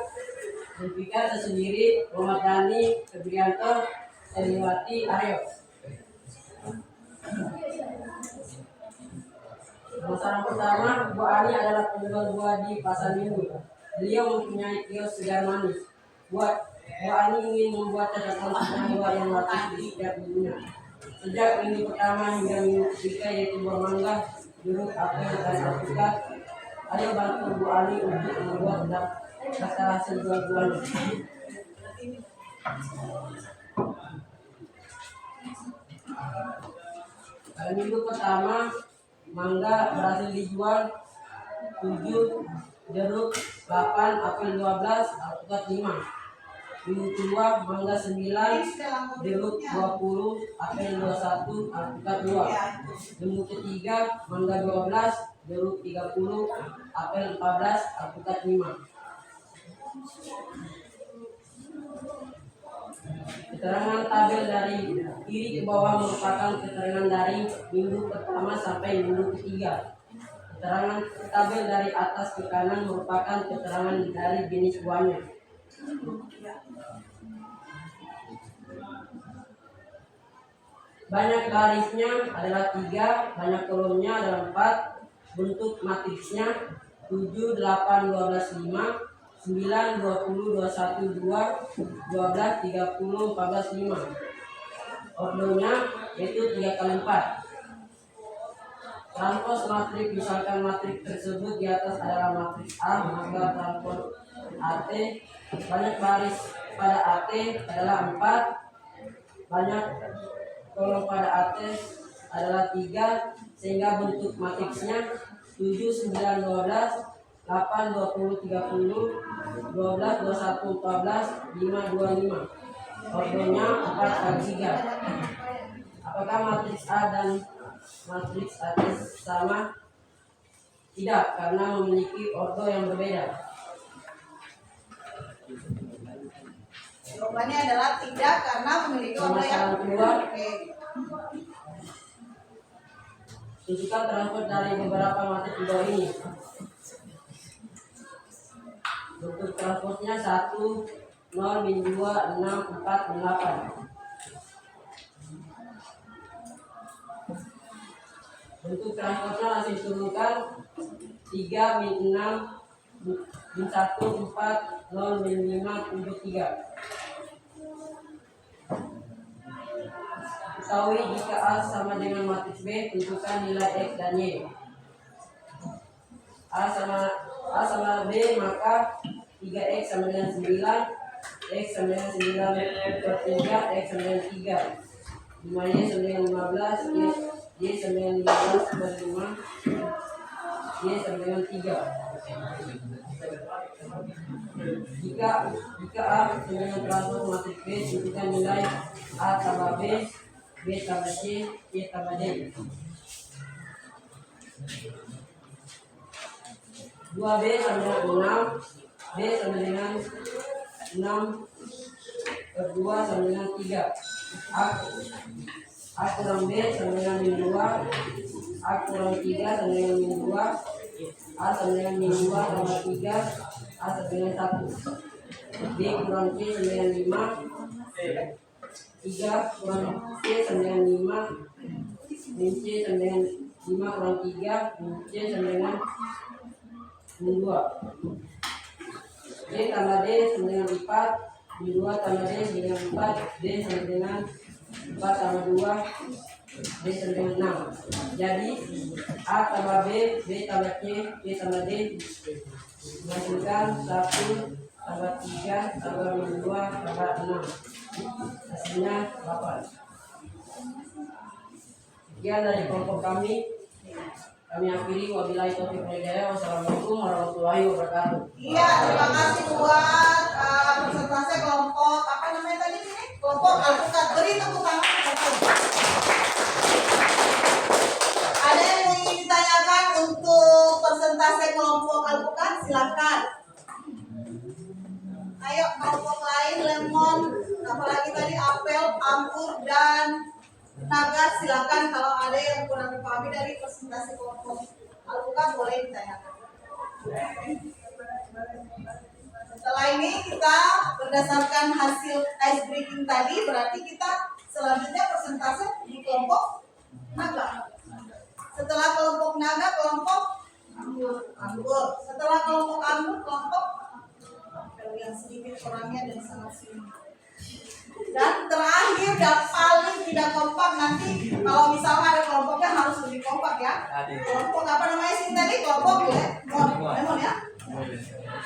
Zulfikar Tersendiri, Muhammad Dhani, Febrianto, Seliwati, Aryo. Masalah pertama, Bu Ani adalah penjual buah di pasar minggu. Beliau mempunyai kios segar manis. Bu Ani ingin membuat catatan tentang buah yang laku di setiap minggunya. Sejak minggu pertama hingga minggu ketiga, yaitu buah mangga, jeruk, apel, dan alpukat. Ayo bantu Bu Ani untuk membuat daftar hasil jual buahnya. Pada minggu pertama, mangga berhasil dijual 7, jeruk 8, apel 12, alpukat 5. Minggu kedua, mangga 9, jeruk 20, apel 21, alpukat 2. Minggu ketiga, mangga 12, jeruk 30, apel 14, alpukat 5. Keterangan tabel dari kiri ke bawah merupakan keterangan dari minggu pertama sampai minggu ketiga. Keterangan tabel dari atas ke kanan merupakan keterangan dari jenis buahnya. Banyak barisnya adalah 3, banyak kolomnya adalah 4, bentuk matriksnya 7, 8, 12, 5, 9, 20, 21, 2, 12, 30, 14, 5. Ordonya yaitu 3 kali 4. Transpos matrik, misalkan matrik tersebut di atas adalah matriks A, maka transpos AT. Banyak baris pada AT adalah 4, banyak kolom pada AT adalah 3, sehingga bentuk matriksnya 7, 9, 12, 8, 20, 30, 12, 21, 14, 5, 25. Ordonya 4 kali 3. Apakah matriks A dan matriks AT sama? Tidak, karena memiliki ordo yang berbeda. Jawabannya adalah tidak karena memiliki ordo yang berbeda. Oke. Tunjukkan transport dari beberapa matriks di bawah ini. Bentuk transportnya 1, 0, min 2, 6, 4, 8. Bentuk transportnya langsung turunkan 3, min 6, min 1, 4, 0, min 5, 7, 3. Ketahui jika A sama dengan matriks B, tentukan nilai X dan Y. A sama B, maka 3X sama dengan 9, X sama dengan 9 per 3, X sama dengan 3. 5Y sama dengan 15, Y sama dengan 15 per 5, Y sama dengan 3. Jika A sama dengan transport matriks B, tentukan nilai A tambah B, B tambah C, Y tambah D. 2B sama dengan 6, B sama dengan 6 per 2 sama dengan 3. A kurang B sama dengan min 2, A kurang 3 sama dengan min 2, A sama dengan min 2 tambah 3, A sama dengan 1. B kurang C sama dengan 5, 3 kurang C sama dengan 5, min C sama dengan 5 kurang 3, min C sama dengan min 2. D tambah D sama dengan 4, min 2 tambah D sama dengan 4, D sama dengan 4 tambah 2, D sama dengan 6. Jadi A tambah B, B tambah C, C tambah D menghasilkan 1 tambah 3 tambah min 2 tambah 6. Hasilnya 8. Sekian dari kelompok kami. Kami akhiri, wabillahi taufiq wal hidayah. Wassalamualaikum warahmatullahi wabarakatuh. Iya, terima kasih buat presentasi kelompok apa namanya tadi ini? Kelompok alpukat. Beri tepuk tangan. Ada yang ingin ditanyakan untuk presentasi kelompok alpukat? Silakan. Ayo kelompok lain, lemon, apalagi tadi apel, anggur dan naga, silakan kalau ada yang kurang dipahami dari presentasi kelompok Alpukat boleh ditanyakan. Setelah ini kita berdasarkan hasil ice breaking tadi, berarti kita selanjutnya persentase di kelompok naga. Setelah kelompok naga, kelompok anggur. Setelah kelompok anggur, kelompok yang sedikit orangnya dan sangat singkat. Dan terakhir dan paling tidak kompak nanti kalau misalnya ada kelompoknya harus lebih kompak ya. Kelompok apa namanya sih tadi? Kelompok lemon ya.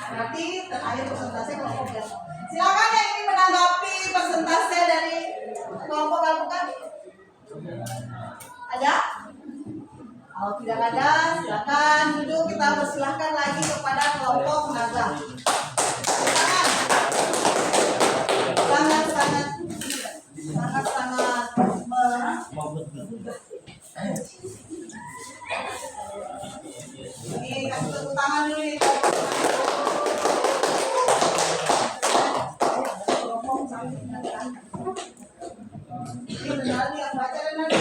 Berarti terakhir persentase kelompok lemon. Silakan yang ingin menanggapi persentase dari kelompok alpukat. Ada? Kalau tidak ada, silakan duduk. Kita persilahkan lagi kepada kelompok naga. Silakan. Sangat ini kasih tepuk tangan dulu nih. Ini benar nih yang baca dan nanti.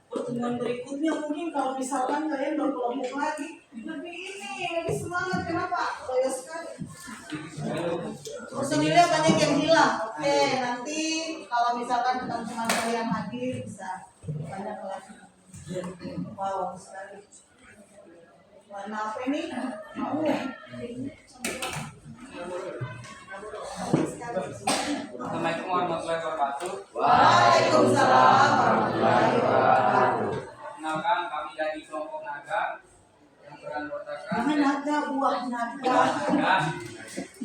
Pertemuan berikutnya mungkin kalau misalkan kalian berkelompok lagi lebih semangat. Kenapa? Loyo sekali. Personilnya banyak yang hilang. Oke, nanti kalau misalkan teman-teman kalian hadir bisa banyak lagi. Wow, sekali. Warna apa ini? Mau. Assalamualaikum warahmatullahi wabarakatuh. Waalaikumsalam warahmatullahi wabarakatuh. Kenalkan, kami dari kelompok naga yang beranggotakan Jangan naga, buah naga. naga.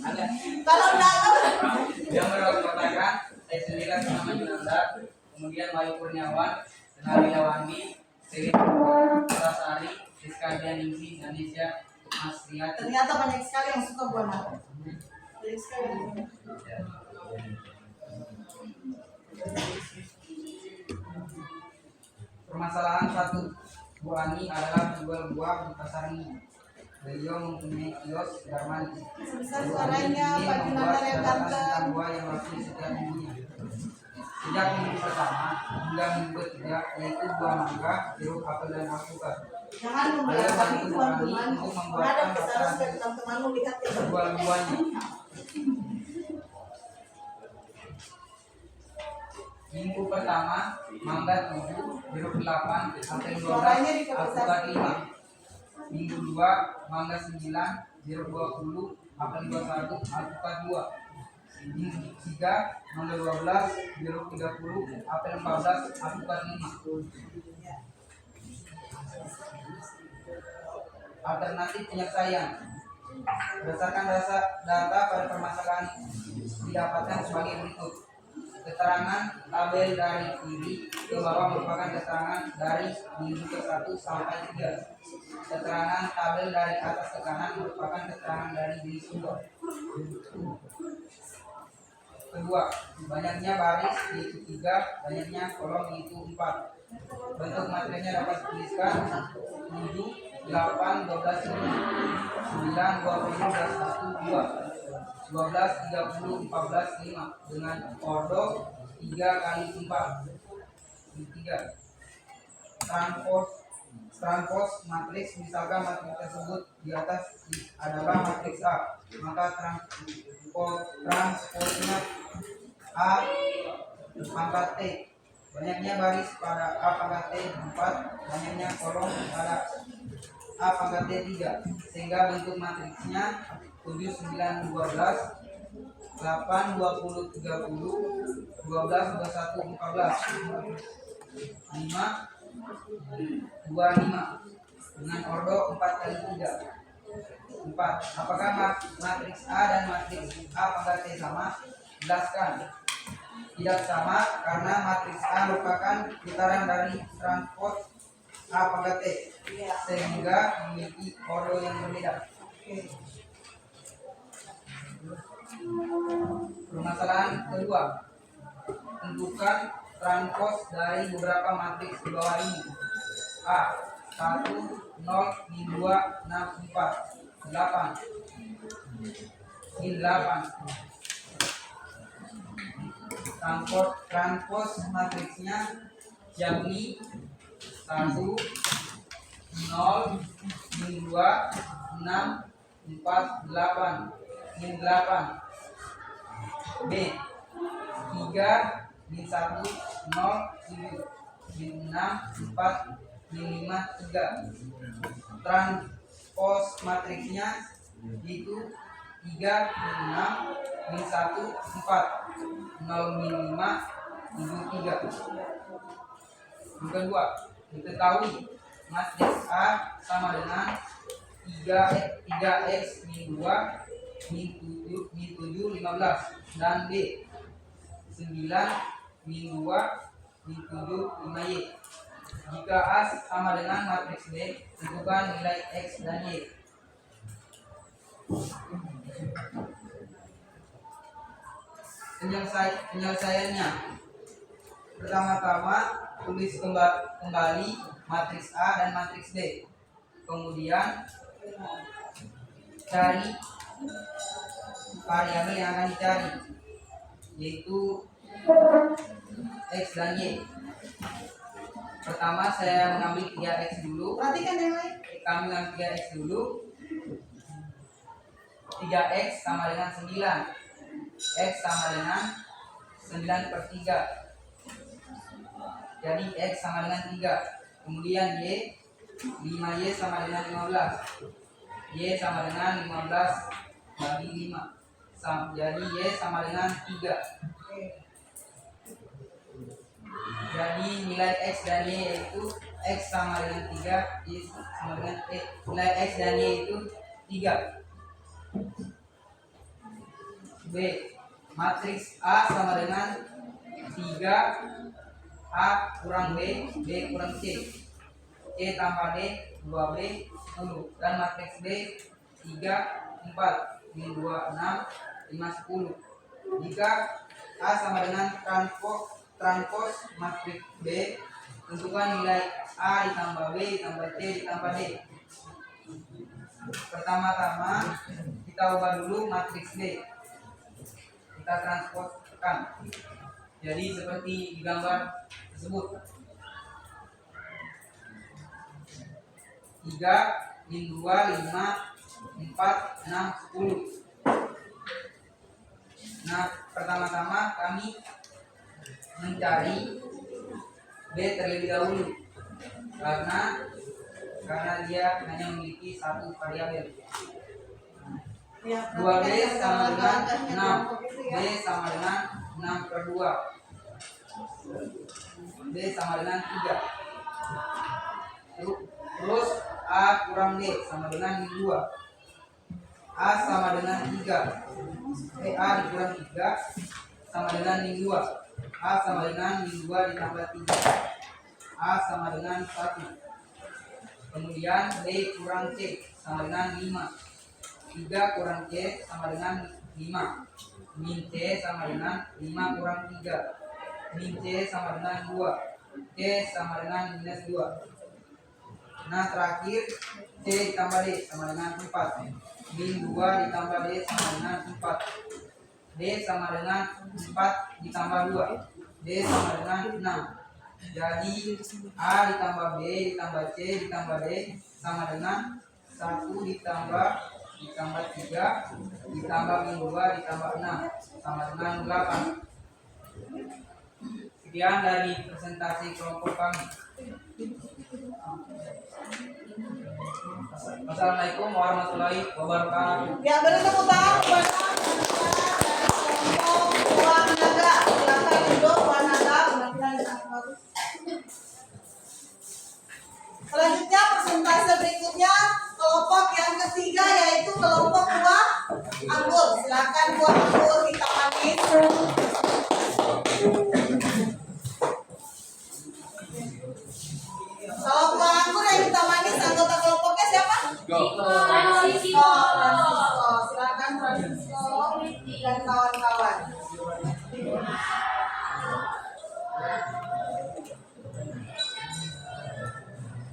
Ada Kalau naga yang beranggotakan saya sendiri nama Junanda, kemudian Bayu Kurniawan, Senari Yawandi, Sri Rasari, Rizka Dianingsi, Indonesia, Mas Riyad. ternyata banyak sekali yang suka buah naga. Banyak sekali. Permasalahan satu, Bu Ani adalah menjual buah di pasar ini. Beliau mempunyai kios Darmani. Sebesar Bu Ani suaranya ingin Pak membuat Junanda yang catatan ganteng. tentang buah yang laku di setiap minggunya. Sejak minggu pertama hingga minggu ketiga, yaitu buah mangga, jeruk, apel, dan alpukat. Jangan membayangkan teman-teman. Menghadap ke sana supaya teman-temanmu lihat ya. Buah-buahnya. Minggu pertama, mangga 7, jeruk 8, apel 12, alpukat 5. Minggu 2, mangga 9, jeruk 20, apel 21, alpukat 2. Minggu 3, mangga 12, jeruk 30, apel 14, alpukat 5. Alternatif penyelesaian. Berdasarkan data pada permasalahan didapatkan sebagai berikut. Keterangan tabel dari kiri ke bawah merupakan keterangan dari minggu ke-1 sampai 3. Keterangan tabel dari atas ke kanan merupakan keterangan dari diri sumber. Kedua, banyaknya baris yaitu 3, banyaknya kolom yaitu 4. Bentuk materinya dapat dituliskan 7, 8, 12, 9, 20, 1, 2. 12, 30, 14, 5 dengan ordo 3 kali 4. 3. Transpos matriks, misalkan matriks tersebut di atas adalah matriks A, maka transposnya A pangkat T. Banyaknya baris pada A pangkat T 4, banyaknya kolom pada A pangkat T 3, sehingga bentuk matriksnya 7, 9, 12, 8, 20, 30, 12, 21, 14, 5, 25 dengan ordo 4 kali 3. 4. Apakah matriks A dan matriks A pangkat T sama? Jelaskan. Tidak sama karena matriks A merupakan putaran dari transpos A pangkat T, sehingga memiliki ordo yang berbeda. Permasalahan kedua, tentukan transpos dari beberapa matriks di bawah ini. A. 1 0 min 2 6 4 8 min 8. Transpos matriksnya yakni 1 0 min 2 6 4 8 min 8. B 3 min 1 0 7 min 6 4 min 5 3. Transpos matriksnya yaitu 3 min 6 min 1 4 0 min 5 7 3. Yang kedua, diketahui matriks A sama dengan 3x min 2 min 7 15 dan B 9 min 2 min 7 5y. Jika A sama dengan matriks B, tentukan nilai X dan Y. Penyelesaiannya, pertama-tama tulis kembali matriks A dan matriks B. Kemudian cari variabel yang akan dicari, yaitu X dan Y. Pertama saya mengambil 3x dulu. Perhatikan yang lain. Kami mengambil 3x dulu. 3x sama dengan 9. X sama dengan 9/3. Jadi X sama dengan 3. Kemudian Y 5Y sama dengan 15. Y sama dengan 15 bagi 5. Jadi Y sama dengan 3. Jadi nilai X dan Y yaitu X sama dengan 3, Y sama dengan nilai X dan Y itu 3. B. Matriks A sama dengan 3 A kurang B, B kurang C, C tambah D 2B 10. Dan matriks B 3 4 min 2 6 5 10. Jika A sama dengan transpos matriks B, tentukan nilai A ditambah B ditambah C ditambah D. Pertama-tama kita ubah dulu matriks B, kita transposkan jadi seperti di gambar tersebut. 3 min 2 5 4 6 10. Nah, pertama-tama kami mencari B terlebih dahulu karena dia hanya memiliki satu variabel. Ya, 2B sama dengan 6. B ya. sama dengan 6/2. B sama dengan 3. Terus A kurang D sama dengan min 2. A sama dengan 3. A dikurang 3 sama dengan min 2. A sama dengan min 2 ditambah 3. A sama dengan 1. Kemudian B kurang C sama dengan 5. 3 kurang C sama dengan 5. Min C sama dengan 5 kurang 3. Min C sama dengan 2. C sama dengan minus 2. Nah, terakhir C ditambah D sama dengan 4. Min 2 ditambah D sama dengan 4. D sama dengan 4 ditambah 2. D sama dengan 6. Jadi A ditambah B ditambah C ditambah D sama dengan 1 ditambah 3 ditambah min 2 ditambah 6 sama dengan 8. Sekian dari presentasi kelompok kami. Assalamualaikum warahmatullahi wabarakatuh. Ya, beri tepuk tangan buat kelompok Wanaga. Silakan duduk Wanaga, mudah-mudahan bisa bagus. Selanjutnya persentase berikutnya kelompok yang ketiga yaitu kelompok buah anggur. Silakan buah anggur hitam manis. Kalau buah anggur yang hitam manis anggota kelompoknya siapa? Francisco. Silakan Francisco dan kawan-kawan.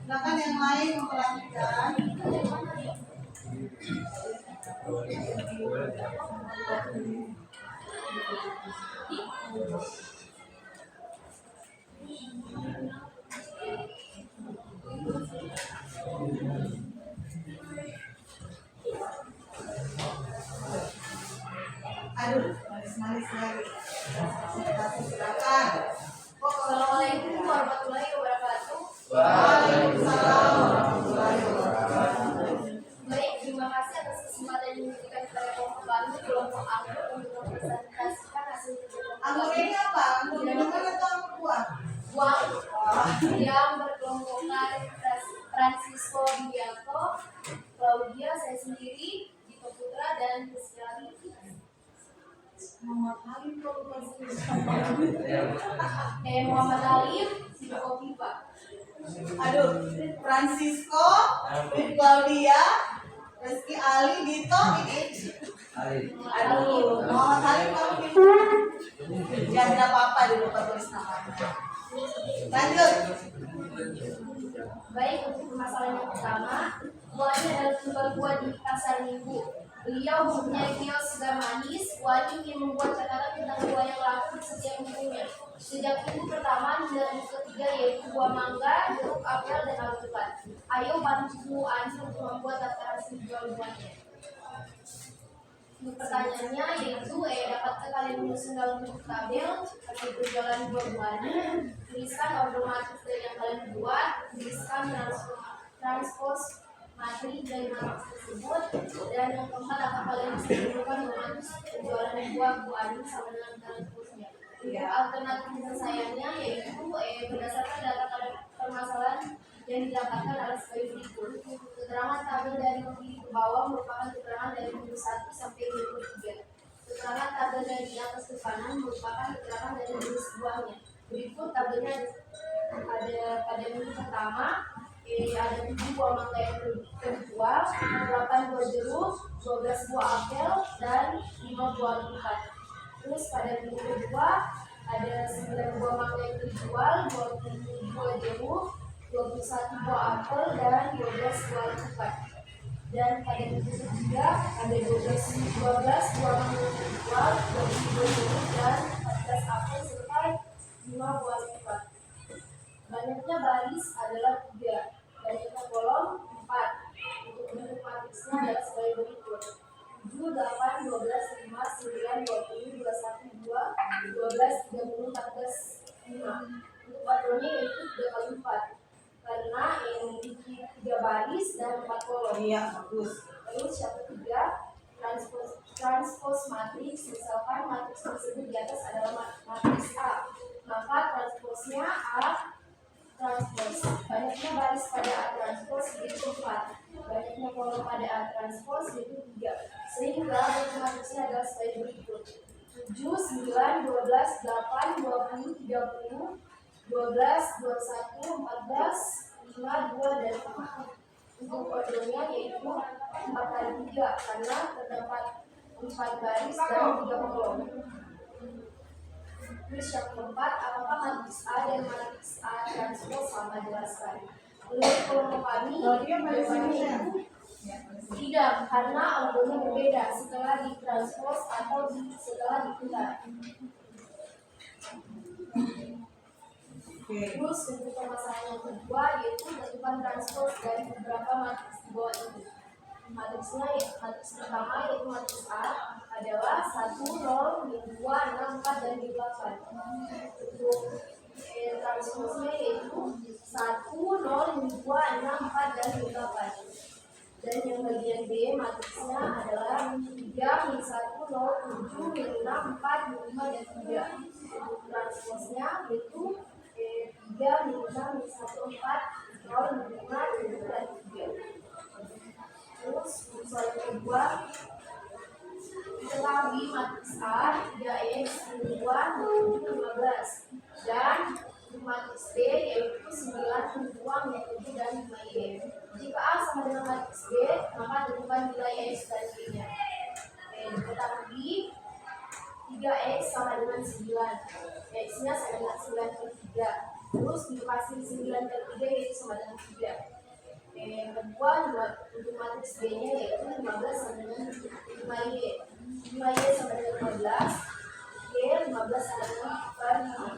Silakan yang lain memperhatikan. Aduh, manis-manis lagi. Silakan. Assalamualaikum warahmatullahi wabarakatuh. Waalaikumsalam warahmatullahi wabarakatuh. Baik, terima kasih atas kesempatan yang diberikan kepada kelompok kami, kelompok anggur untuk mempresentasikan hasil kerja Anggur ini apa? Anggur minuman atau anggur buah? buah yang berkelompokkan Francisco Bianco, Claudia, saya sendiri, Dito Putra, dan Rizky. Muhammad Halim kalau Muhammad Alif, Siko Pipa. Aduh, Francisco, Claudia, Rizky Ali, Dito, ini. Aduh, Muhammad Halim kamu gimana? Ya tidak apa-apa dulu tulis namanya. Lanjut. Baik, untuk permasalahan yang pertama, Wali adalah penjual buah di pasar minggu. Beliau mempunyai kios segar manis. Wali ingin membuat catatan tentang buah yang laku di setiap minggunya. Sejak minggu pertama hingga minggu ketiga, yaitu buah mangga, jeruk, apel, dan alpukat. Ayo bantu Ani untuk membuat daftar hasil jual buahnya. Untuk pertanyaannya yaitu dapatkah kalian menyusun dalam bentuk tabel hasil berjualan buah-buahnya? Tuliskan order matrix dari yang kalian buat, tuliskan transpose materi dari matrix tersebut, dan yang keempat apakah kalian bisa menemukan matrix penjualan buah-buahnya sama dengan transposenya. Untuk alternatif penyelesaiannya yaitu berdasarkan data permasalahan yang didapatkan adalah sebagai berikut. Keterangan tabel dari kiri ke bawah merupakan keterangan dari minggu 1 sampai minggu 3. Keterangan tabel dari di atas ke kanan merupakan keterangan dari jenis buahnya. Berikut tabelnya ada pada minggu pertama ada 7 buah mangga yang terjual, 8 buah jeruk, 12 buah apel, dan 5 buah alpukat. Terus pada minggu kedua ada 9 buah mangga yang terjual, 20 buah jeruk, 21 buah apel, dan 12 buah alpukat. Dan pada minggu ketiga ada 12 buah mangga yang terjual, 20 buah jeruk, dan 14 apel serta 5 buah alpukat. Banyaknya baris adalah 3, banyaknya kolom 4. Untuk bentuk matriksnya adalah sebagai berikut: 7, 8, 12, 5, 9, 20, 21, 2, 12, 30, 14, 5. Untuk patrolnya yaitu 3 kali 4 karena yang memiliki 3 baris dan 4 kolom. Iya, bagus. Terus yang ketiga, transpose matriks. Misalkan matriks tersebut di atas adalah matriks A, maka transposnya A transpose. Banyaknya baris pada A transpose yaitu 4, banyaknya kolom pada A transpose yaitu 3. Sehingga bentuk matriksnya adalah sebagai berikut: 7, 9, 12, 8, 20, 30, 12, 21, 14, 5, 2, dan 4. Untuk ordernya yaitu 4 kali 3 karena terdapat 4 baris dan 3 kolom. Terus yang keempat, apakah matriks A dan matriks A transpose sama? Jelaskan. Menurut kelompok kami, jawabannya itu tidak, karena ordernya berbeda setelah ditranspose atau setelah diputar. Terus untuk permasalahan yang kedua yaitu tentukan transpose dari beberapa matriks di bawah ini. Matriksnya matriks pertama yaitu matriks A adalah 1, 0, 2, 6, 4, dan 8. Untuk transposenya yaitu 1, 0, 2, 6, 4, dan 8. Dan yang bagian B matriksnya adalah 3, 1, 0, 7, 6, 4, 5, dan 3. Untuk transposenya yaitu 3, 5, 1, 4, 0, 5, 7, dan 3. Terus soal kedua, ketahui matriks A 3x 2, 7, 15. Dan matriks B yaitu 9, 2, 7, dan 5y. Jika A sama dengan matriks B, maka tentukan nilai x dan y-nya. Ketahui 3x sama dengan 9, x-nya sama dengan 9 per 3. Terus dikasih 9 per 3 yaitu sama dengan 3. matris B-nya yaitu 15 sama dengan 5Y. 5Y sama dengan 15, Y 15 sama dengan 5.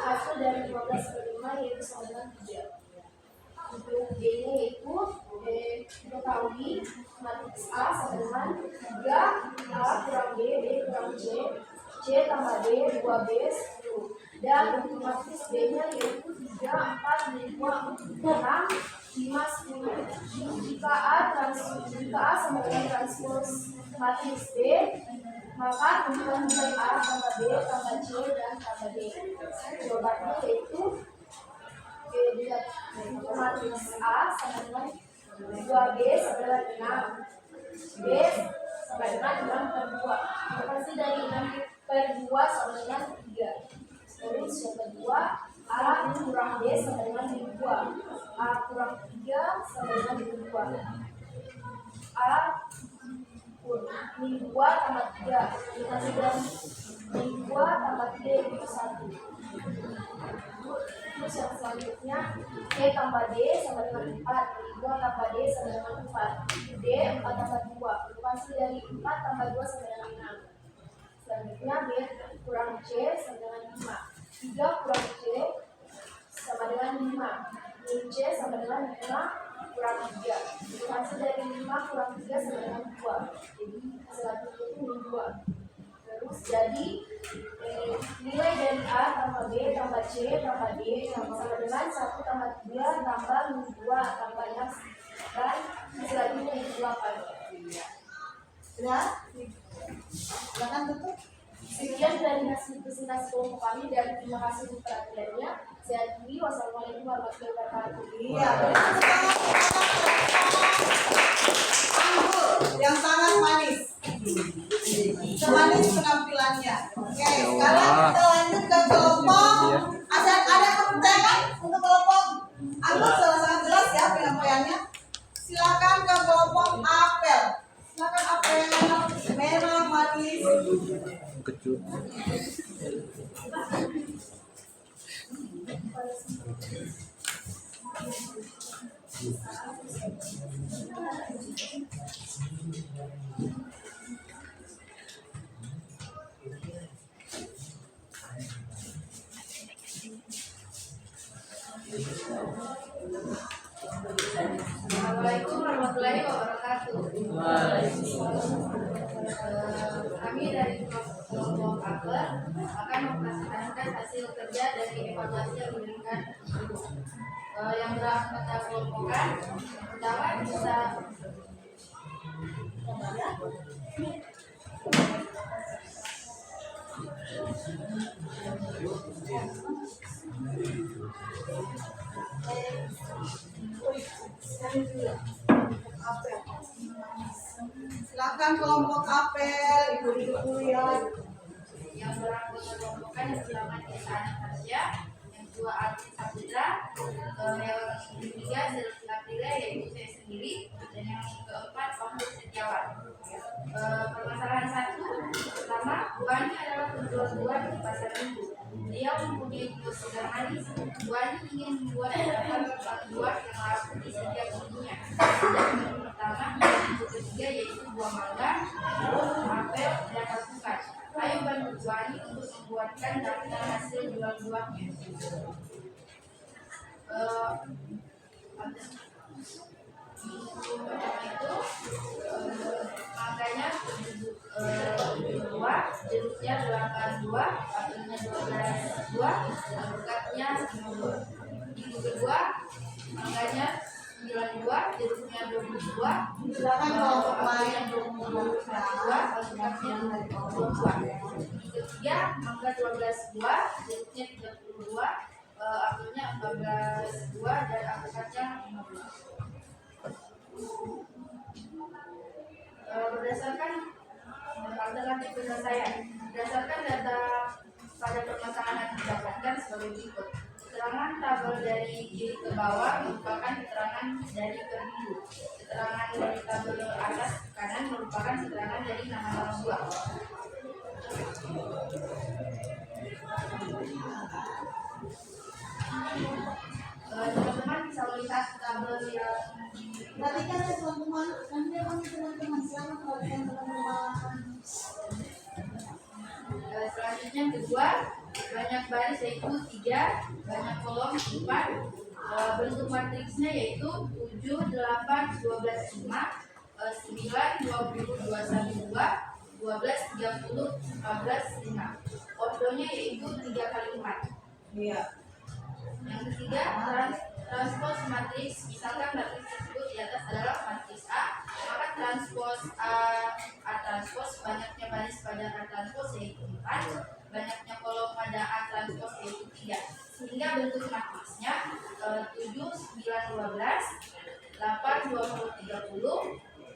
Hasil dari 15 per 5 yaitu sama dengan 3. Untuk B-nya yaitu diketahui matriks A sama dengan 3 A kurang B, B kurang C, C tambah D, 2B, 10. Dan untuk matriks B-nya yaitu 3, 4, 5, 6, 5, 10. Jika A sama dengan transpose matriks B, maka kumpulan nilai A tambah B tambah C dan tambah D. Jawabannya yaitu matriks A sama dengan 2B sama dengan 6, B sama dengan 6 per 2. Hasil dari 6 per 2 sama dengan 3. Terus yang kedua, A kurang B sama dengan 2, A kurang 3 sama dengan 2, A min 2 tambah 3, dikasih dengan min 2 tambah 3 itu 1. Terus yang selanjutnya, C tambah D sama dengan 4, min 2 tambah D sama dengan 4, D 4 tambah 2, dikasih dari 4 tambah 2 sama dengan 6. Selanjutnya B kurang C sama dengan 5, 3 kurang C sama dengan 5, min C sama dengan 5 kurang 3, hasil dari 5 kurang 3 sama dengan 2, jadi selanjutnya itu min 2. Terus jadi nilai dari A tambah B tambah C tambah D sama dengan 1 tambah 3 tambah min 2 tambahnya dan selanjutnya itu 8. Sudah? Silakan tutup. Sekian dari hasil presentasi kelompok kami dan terima kasih untuk perhatiannya. Saya akhiri. Wassalamualaikum warahmatullahi wabarakatuh. Iya. Anggur yang sangat manis. Semanis penampilannya. Oke, sekarang kita lanjut ke kelompok. Ada pertanyaan untuk kelompok anggur sangat jelas ya penyampaiannya. Silakan ke kelompok apel. Silakan apel merah manis. Kecut. Assalamualaikum warahmatullahi wabarakatuh. Kami dari kelompok apel akan mempresentasikan hasil kerja dari evaluasi yang diberikan yang kita kelompokkan. Pertama bisa Silakan kelompok apel, ibu-ibu kuliah. yang beranggotakan kelompokkan yang pertama Desa Anak Harja, yang kedua Arti Saputra, yang ketiga Zelda Pila yaitu saya sendiri, dan yang keempat Pamuk Setiawan. Permasalahan satu, pertama, Wani adalah penjual di pasar minggu. Dia mempunyai kios segar manis. Wani ingin membuat tempat jual yang laku di setiap minggunya. Dan yang pertama, yang ketiga yaitu buah mangga, apel, dan alpukat. Ayo bantu Wani untuk membuatkan daftar hasil jual-jualnya. Pertama itu angkanya 2, jeruknya 82, apelnya 12, alpukatnya 10. Minggu kedua angkanya 92, jeruknya 22, Silakan kelompok lain. 22, alpukatnya 22. Minggu ketiga angka 12 buah, jeruknya 32, apelnya 14 buah dan alpukatnya 15. Berdasarkan alternatif penyelesaian, berdasarkan data pada permasalahan yang didapatkan sebagai berikut. Keterangan tabel dari kiri ke bawah merupakan keterangan dari per minggu. Keterangan dari tabel atas ke kanan merupakan keterangan dari nama-nama buah. Teman-teman bisa melihat tabel yang Perhatikan ya teman-teman. Selanjutnya yang kedua, banyak baris yaitu 3, banyak kolom 4. Bentuk matriksnya yaitu 7, 8, 12, 5, 9, 20, 21, 2, 12, 30, 14, 5. Ordonya yaitu 3 kali 4. Iya. Yang ketiga, transpos matriks. Misalkan matriks tersebut di atas adalah matriks A, maka transpos A transpos banyaknya baris pada A transpos yaitu 4, banyaknya kolom pada A transpos yaitu 3. Sehingga bentuk matriksnya 7, 9, 12, 8, 20, 30,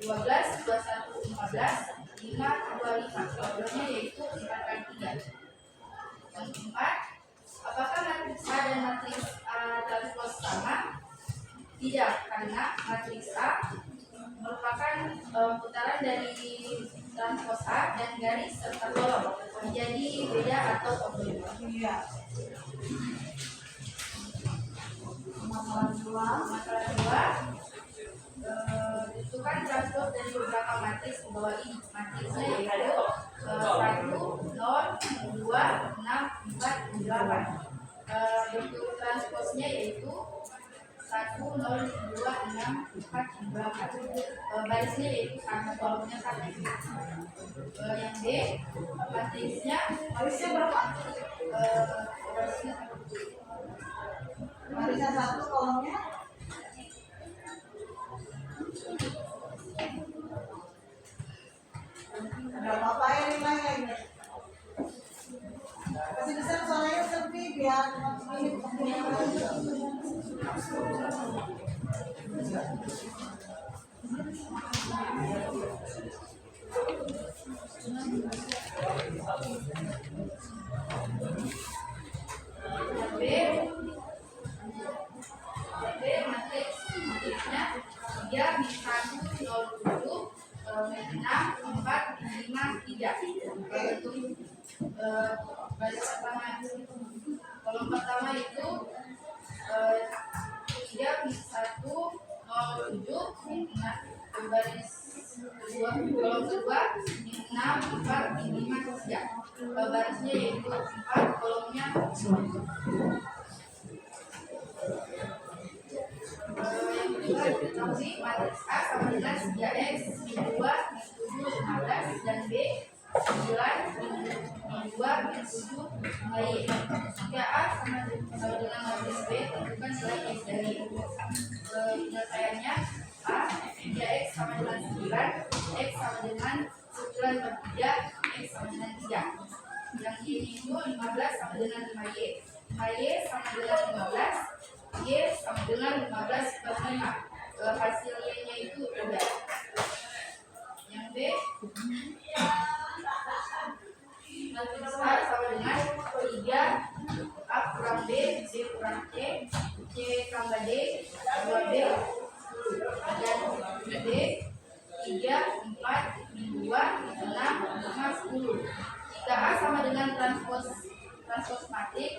12, 21, 14, 5, 25. Ordernya yaitu 4 kali 3. Yang keempat, apakah matriks A dan matriks A transpos sama? Tidak, karena matriks A merupakan putaran dari transpos A dan garis serta kolom, menjadi beda atau order. Iya. Masalah 2, tentukan transpos dari beberapa matriks ke bawah ini. Matriksnya yaitu 1, 0, 2, 6, 4, 8. Bentuk transposnya yaitu 1, 0, 2, 6, 4, 8. Barisnya yaitu 1, kolomnya 1. Yang B, matriksnya Barisnya berapa? barisnya 1. Barisnya 1, kolomnya ada apa ya nilainya ini? Kasih besar soalnya selfie biar B matriksnya 3, 1, 0, 7, 6, 4, 5, 3. Bentuk baris pertama, kolom pertama itu 3, 1, 0, 7, baris kedua, kolom kedua 6, 4, 5, 3. Barisnya yaitu 4, kolomnya 1. Yang kedua diketahui matriks A sama dengan 3x, 2, 7, 15, dan B 9, 2, 7, nilai Y. Jika A sama dengan matriks B, tentukan nilai X dari penyelesaiannya. A 3x sama dengan 9, X sama dengan 9 per 3, X sama dengan 3. Yang ini itu 15 sama dengan 5Y. 5Y sama dengan 15, Y sama dengan 15 per 5. Hasil Y-nya itu 3. Yang B, matriks A sama dengan 3, A kurang B, B kurang C, C tambah D, 2B, dan B 3, 4, 2, 6, 5, 10. Jika A sama dengan transpos matriks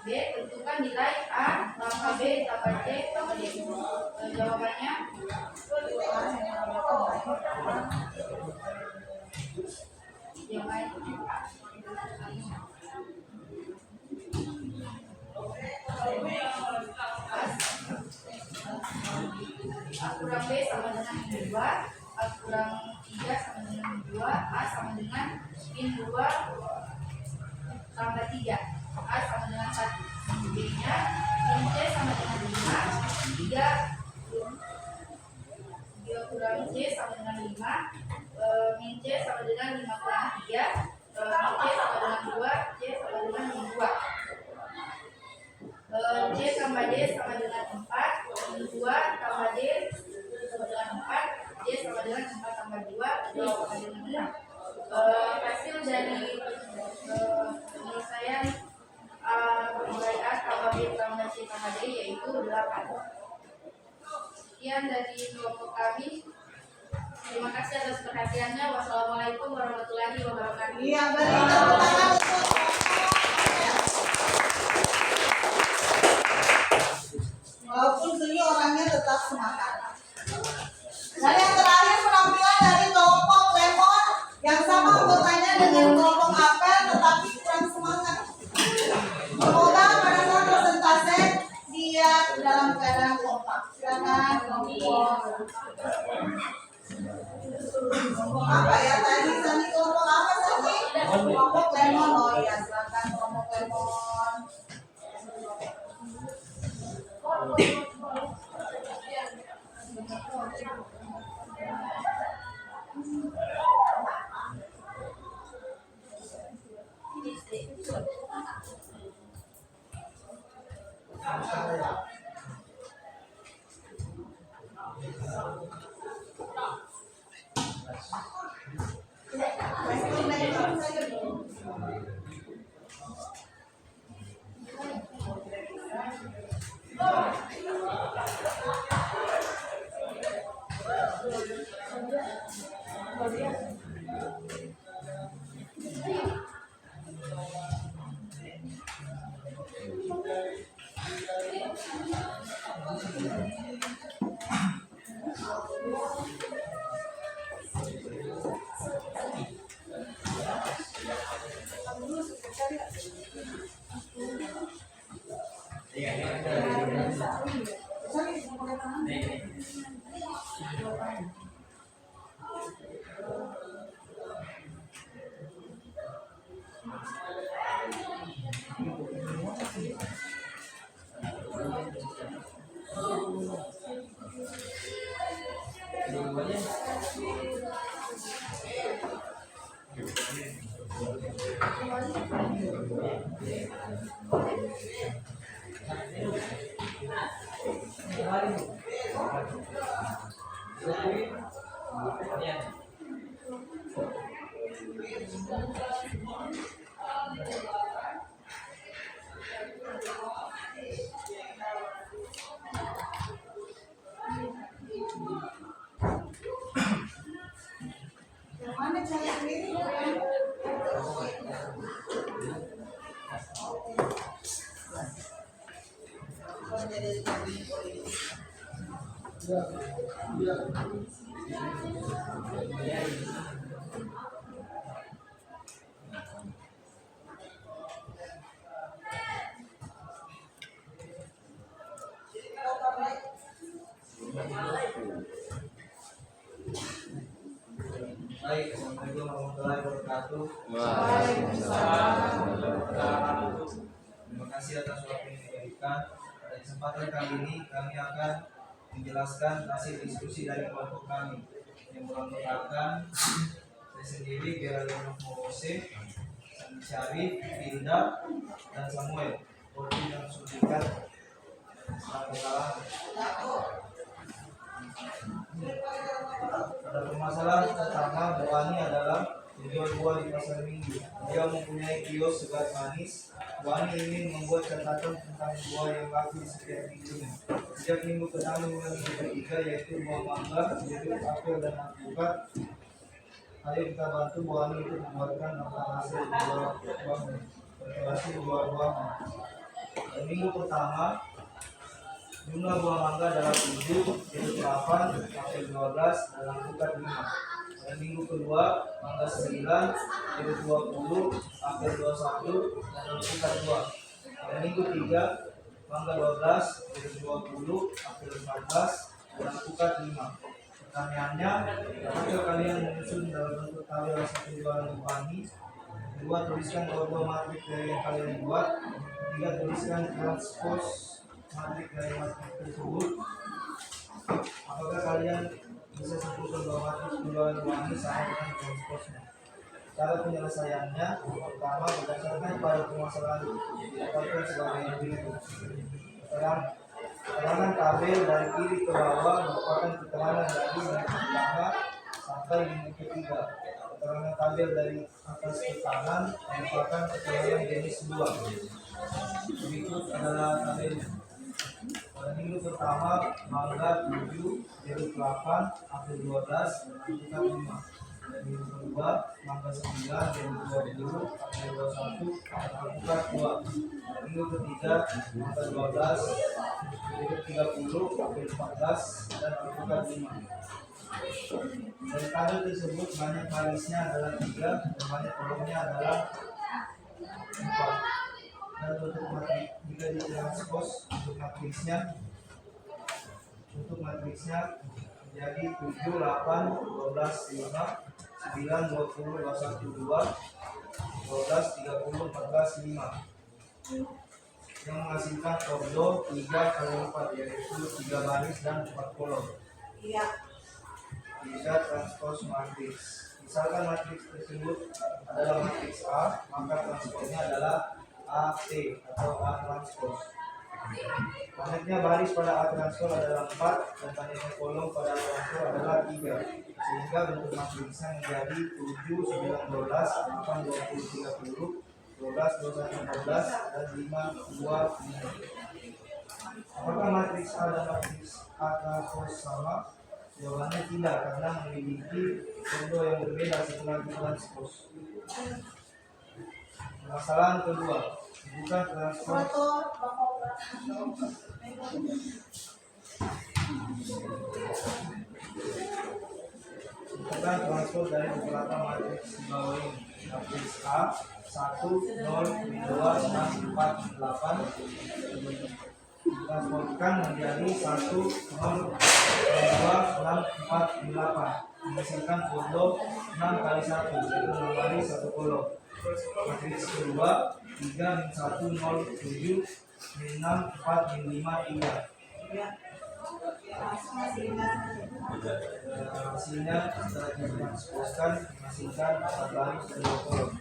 B, tentukan nilai A tambah B tambah C tambah D. Jawabannya yang lain. A kurang B sama dengan min 2, A kurang 3 sama dengan min 2, A sama dengan min 2 tambah 3, A sama dengan 1. B-nya min C sama dengan 5, 3 kurang C sama dengan 5, min C sama dengan 5 kurang 3, min C sama dengan 2, C sama dengan min 2. C tambah D sama dengan 4, min 2 tambah D sama dengan 4, D sama dengan 4 tambah 2, D sama dengan 6. Hasil dari penyelesaian nilai A tambah B tambah C tambah D yaitu 8. Sekian dari kelompok kami. Terima kasih atas perhatiannya. Wassalamualaikum warahmatullahi wabarakatuh. iya beri tepuk tangan untuk walaupun sunyi orangnya tetap semangat. Dan yang terakhir penampilan dari kelompok lemon yang sama anggotanya dengan kelompok apel tetapi kurang semangat. Semoga pada saat presentasi dia dalam keadaan kompak. Silakan kelompok. Kelompok apa ya tadi? Tadi kelompok apa tadi? Kelompok lemon. Oh iya, silakan kelompok lemon. Mana cara sendiri? Baik, Assalamualaikum warahmatullahi wabarakatuh. Terima kasih atas waktu yang diberikan. Pada kesempatan kali ini kami akan menjelaskan hasil diskusi dari kelompok kami yang beranggotakan saya sendiri, Geraldino Mose, Sandi Syarif, Linda, dan Samuel. Koordinator yang suntikan Pada permasalahan pertama, Buani adalah menjual buah di pasar minggu. Dia mempunyai kios segar manis. Buani ingin membuat catatan tentang buah yang laku di setiap minggunya. Sejak minggu pertama mulai minggu ketiga, yaitu buah mangga, jeruk, apel, dan alpukat. Ayo kita bantu Buani untuk membuatkan tentang hasil buah-buahnya. Berkreasi buah-buahnya. Pada minggu pertama, jumlah buah mangga adalah 7, jeruk 8, apel 12, dan alpukat 5. Pada minggu kedua, mangga 9, jeruk 20, apel 21, dan alpukat 2. Pada minggu ketiga, mangga 12, jeruk 20, apel 14, dan alpukat 5. Pertanyaannya, apakah kalian menyusun dalam bentuk tabel hasil penjualan Buani? Kedua, tuliskan buah matrik dari yang kalian buat. Ketiga, tuliskan transpos matrik dari matrik tersebut. Apakah kalian bisa sebutkan bahwa matrik penjualan Buani sama dengan transposnya? Cara penyelesaiannya, pertama berdasarkan pada permasalahan didapatkan sebagai berikut. Keterangan tabel dari kiri ke bawah merupakan keterangan dari yang pertama sampai yang ketiga. Keterangan tabel dari atas ke kanan merupakan keterangan jenis buah. Berikut adalah tabelnya. Pada minggu pertama, mangga 7, jeruk 8, apel 12, dan alpukat 5. Pada minggu kedua, mangga 9, jeruk 20, apel 21, dan alpukat 2. Pada minggu ketiga, mangga 12, jeruk 30, apel 14, dan alpukat 5. Dari tabel tersebut banyak barisnya adalah 3 dan banyak kolomnya adalah 4. Dan untuk matrik jika ditranspos untuk matriksnya menjadi 7, 8, 12, 5, 9, 20, 21, 2, 12, 30, 14, 5 yang menghasilkan ordo 3 kali 4 yaitu 3 baris dan 4 kolom. Iya. Jika transpos matriks, misalkan matriks tersebut adalah matriks A, maka transposnya adalah AT atau A transpos. Banyaknya baris pada A transpos adalah 4 dan banyaknya kolom pada A transpos adalah 3, sehingga bentuk matriksnya menjadi 7, 9, 12, 8, 20, 30, 12, 21, 14, dan 5, 2, 5. Apakah matriks A dan matriks A transpos sama? Jawabannya tidak, karena memiliki ordo yang berbeda setelah ditranspos. Permasalahan kedua, bukan transpos. Bukan transpos dari beberapa matriks di bawah ini. Matriks A 1, 0, 2, 6, 4, 8 ditransformkan menjadi 1, 0, 2, 6, 4, 8 menghasilkan ordo 6 kali 1 yaitu 6 baris 1 kolom. Matriks kedua 3, 1, 0, 7, 6, 4, 5, 3. Hasilnya setelah ditransposkan menghasilkan 4 baris 2 kolom.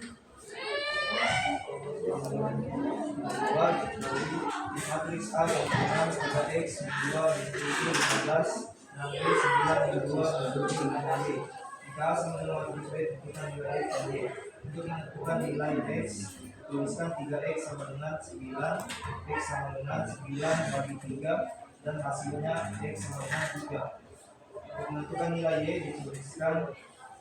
Kedua dari matriks A dengan 3x 2 7 15 6b 9 2 7 5b. Jika A sama dengan matriks B tentukan nilai x dan y. Untuk menentukan nilai x tuliskan 3x sama dengan 9, x sama dengan 9 bagi 3 dan hasilnya x sama dengan 3. Untuk menentukan nilai y dituliskan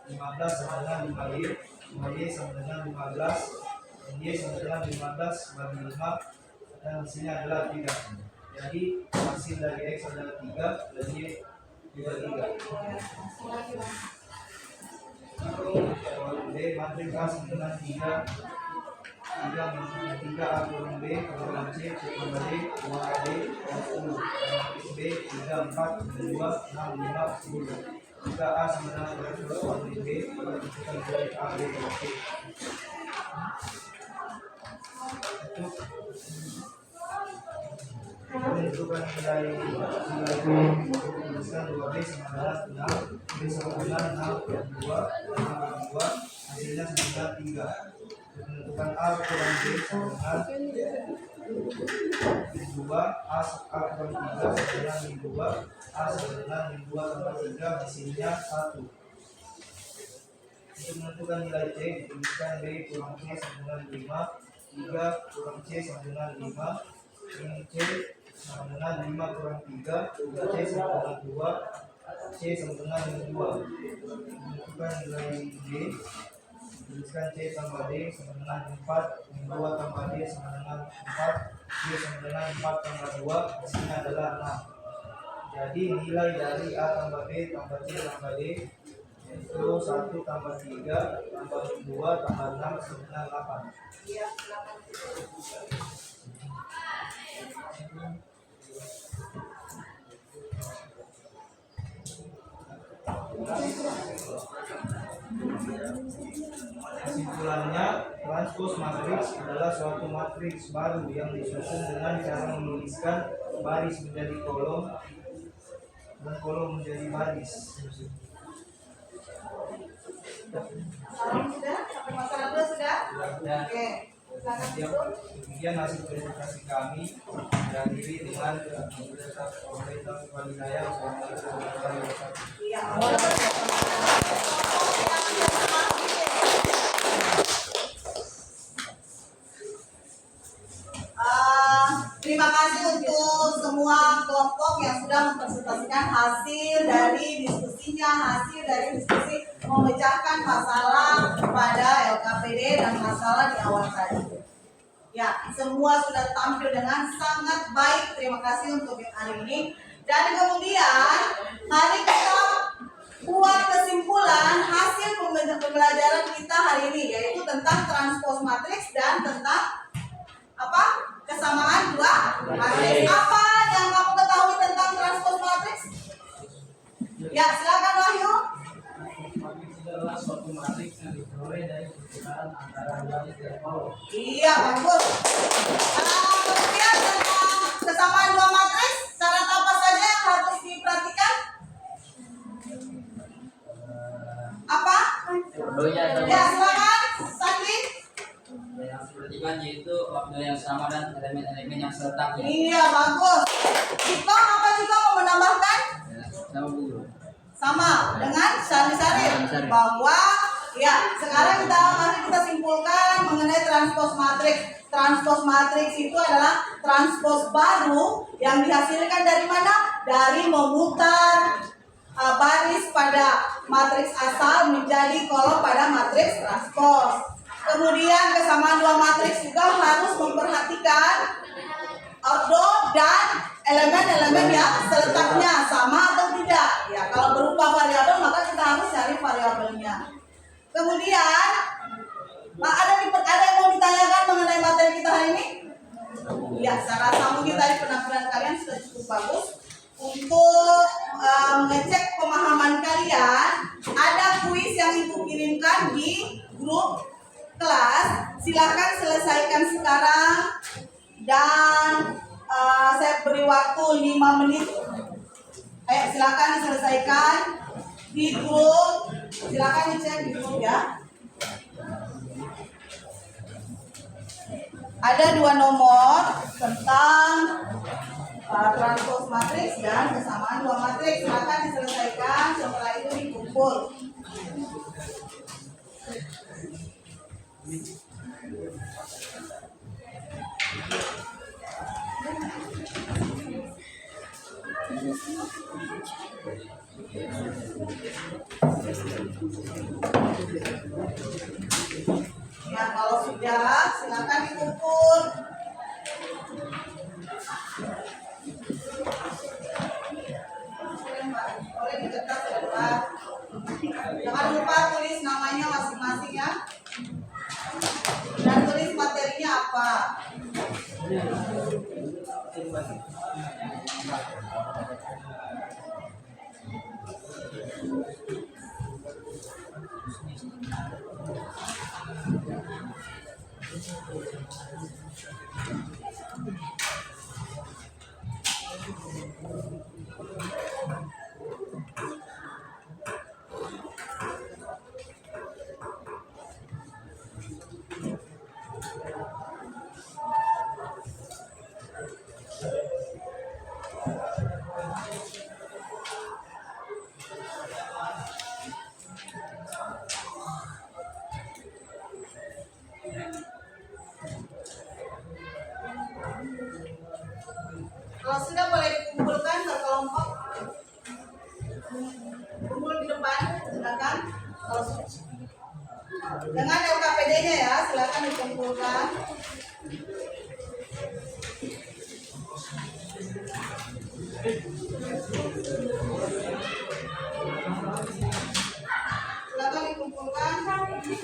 15 sama dengan 5y, 5y sama dengan 15 dan y sama dengan 15 bagi 5 dan hasilnya adalah 3. Jadi hasil dari x adalah 3 dan y juga 3. B matriks A sama dengan 3 A kurang B kurang C kurang D kurang D kurang 10. Matriks B 3, 4, 2, 6, 5, 10. Jika A sama dengan transpos matriks B, maka tentukan nilai A, B, dan C. Untuk menentukan nilai tuliskan 2B sama dengan 6, B sama dengan 6, 2, 6, 2, hasilnya sama dengan 3. Untuk menentukan A kurang B sama dengan 2, A kurang 3 sama dengan 2, A sama dengan 2 tambah 3, hasilnya 1. Untuk menentukan nilai C, dituliskan B kurang C sama dengan 5, 3 kurang C sama dengan 5, ini C sama dengan 5 kurang 3, C sama dengan 2, C sama dengan 2. Menentukan nilai D, tuliskan C tambah D sama dengan 4, 2 tambah D sama dengan 4, D sama dengan 4 tambah 2, hasilnya adalah 6. Jadi nilai dari A tambah B tambah C tambah D itu 1 tambah 3 tambah 2 tambah 6 sama dengan 8. Kesimpulannya, transpos matriks adalah suatu matriks baru yang disusun dengan cara menuliskan baris menjadi kolom dan kolom menjadi baris. Sudah? Sampai masalah dulu sudah? Oke. Demikian hasil presentasi kami dan diri dengan pemerintah Walidaya. Iya. Terima kasih untuk semua kelompok yang sudah mempresentasikan hasil dari diskusinya, hasil dari diskusi memecahkan masalah pada LKPD dan masalah di awal tadi. Ya, semua sudah tampil dengan sangat baik. Terima kasih untuk hari ini. Dan kemudian mari kita Ya, silakan Wahyu. adalah suatu matriks yang diperoleh dari perbedaan antara garis dan kolom. Iya, bagus. Kemudian tentang kesamaan dua matriks, syarat apa saja yang harus diperhatikan? Apa? Keduanya Ya, silakan. Sandi. yang diperhatikan yaitu waktu yang sama dan elemen-elemen yang serentak ya. Iya, bagus. Ciko, apa Ciko mau menambahkan? Sama Bu. Sama dengan Syarif Syarif. bahwa ya sekarang mari kita simpulkan mengenai transpose matriks. Transpose matriks itu adalah transpose baru yang dihasilkan dari mana? Dari memutar baris pada matriks asal menjadi kolom pada matriks transpose. Kemudian kesamaan dua matriks juga harus memperhatikan ordo dan elemen-elemen yang seletaknya sama atau tidak. Ya, kalau berupa variabel maka kita harus cari variabelnya. Kemudian, ada yang mau ditanyakan mengenai materi kita hari ini? Ya, saya rasa mungkin tadi penampilan kalian sudah cukup bagus. Untuk mengecek pemahaman kalian, ada kuis yang ibu kirimkan di grup kelas. Silakan selesaikan sekarang dan saya beri waktu 5 menit. Ayo silakan diselesaikan di grup. Silakan dicek di grup ya. Ada 2 nomor tentang transpose matriks dan kesamaan dua matriks. Silakan diselesaikan. Setelah itu dikumpul. Ya, kalau sudah silakan dikumpul. Boleh dicetak ya, Pak. Jangan lupa tulis namanya masing-masing ya. Dan tulis materinya apa. Kalau sudah boleh dikumpulkan ke kelompok. Kumpul di depan, silakan. Kalau dengan LKPD-nya ya, silakan dikumpulkan. Silakan dikumpulkan di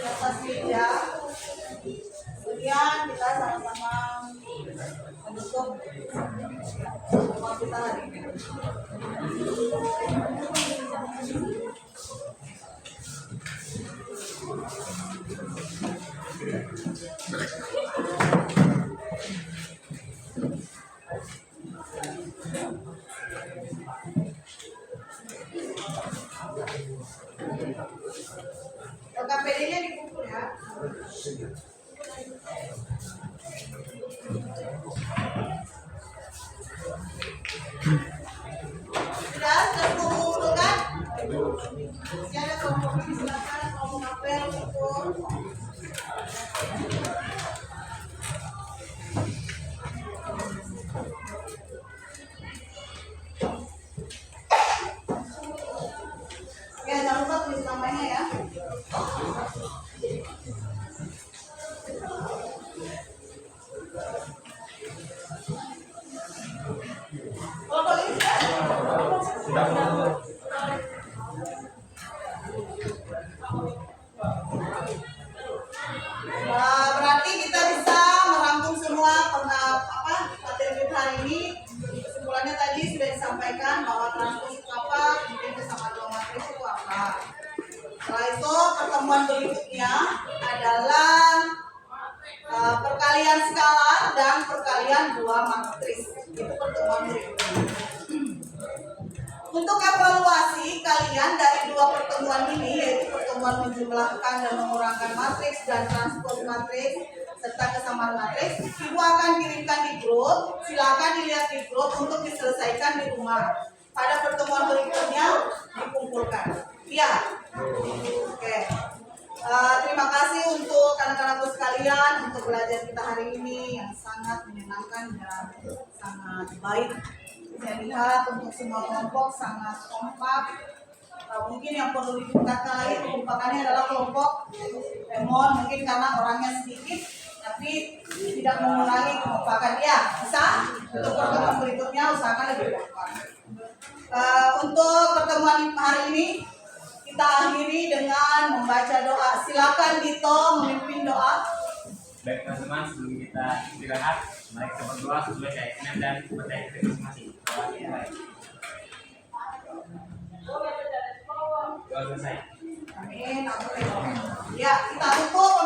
atas meja. Kemudian kita sama-sama menutup semua kita hari ini. LKPD-nya dikumpul ya. Sudah kumpulkan. Masih ada kelompok ini, silakan kelompok apel kumpul. Ya, jangan lupa tulis namanya ya. Kelompok ini sudah. Berarti kita bisa merangkum semua materi kita hari ini. Kesimpulannya tadi sudah disampaikan bahwa transpose apa, kemudian pertemuan berikutnya adalah perkalian skalar dan perkalian dua matriks. Itu pertemuan berikutnya. Untuk evaluasi kalian dari dua pertemuan ini, yaitu pertemuan menjumlahkan dan mengurangkan matriks dan transpose matriks serta kesamaan matriks, Ibu akan kirimkan di grup. Silakan dilihat di grup untuk diselesaikan di rumah. Pada pertemuan berikutnya dikumpulkan. Iya. Oke. Terima kasih untuk anak-anakku sekalian untuk belajar kita hari ini yang sangat menyenangkan dan sangat baik. Saya lihat untuk semua kelompok sangat kompak. Mungkin yang perlu ditingkatkan lagi kekompakannya adalah kelompok Lemon, mungkin karena orangnya sedikit, tapi tidak mengurangi kekompakan. Ya, bisa. Untuk pertemuan berikutnya usahakan lebih kompak. Untuk pertemuan hari ini kita akhiri dengan membaca doa. Silakan Dito memimpin doa. Baik teman-teman, sebelum kita istirahat, mari kita berdoa sesuai keyakinan dan kepercayaan kita masing-masing. Doa selesai. Amin. Ya, kita tutup.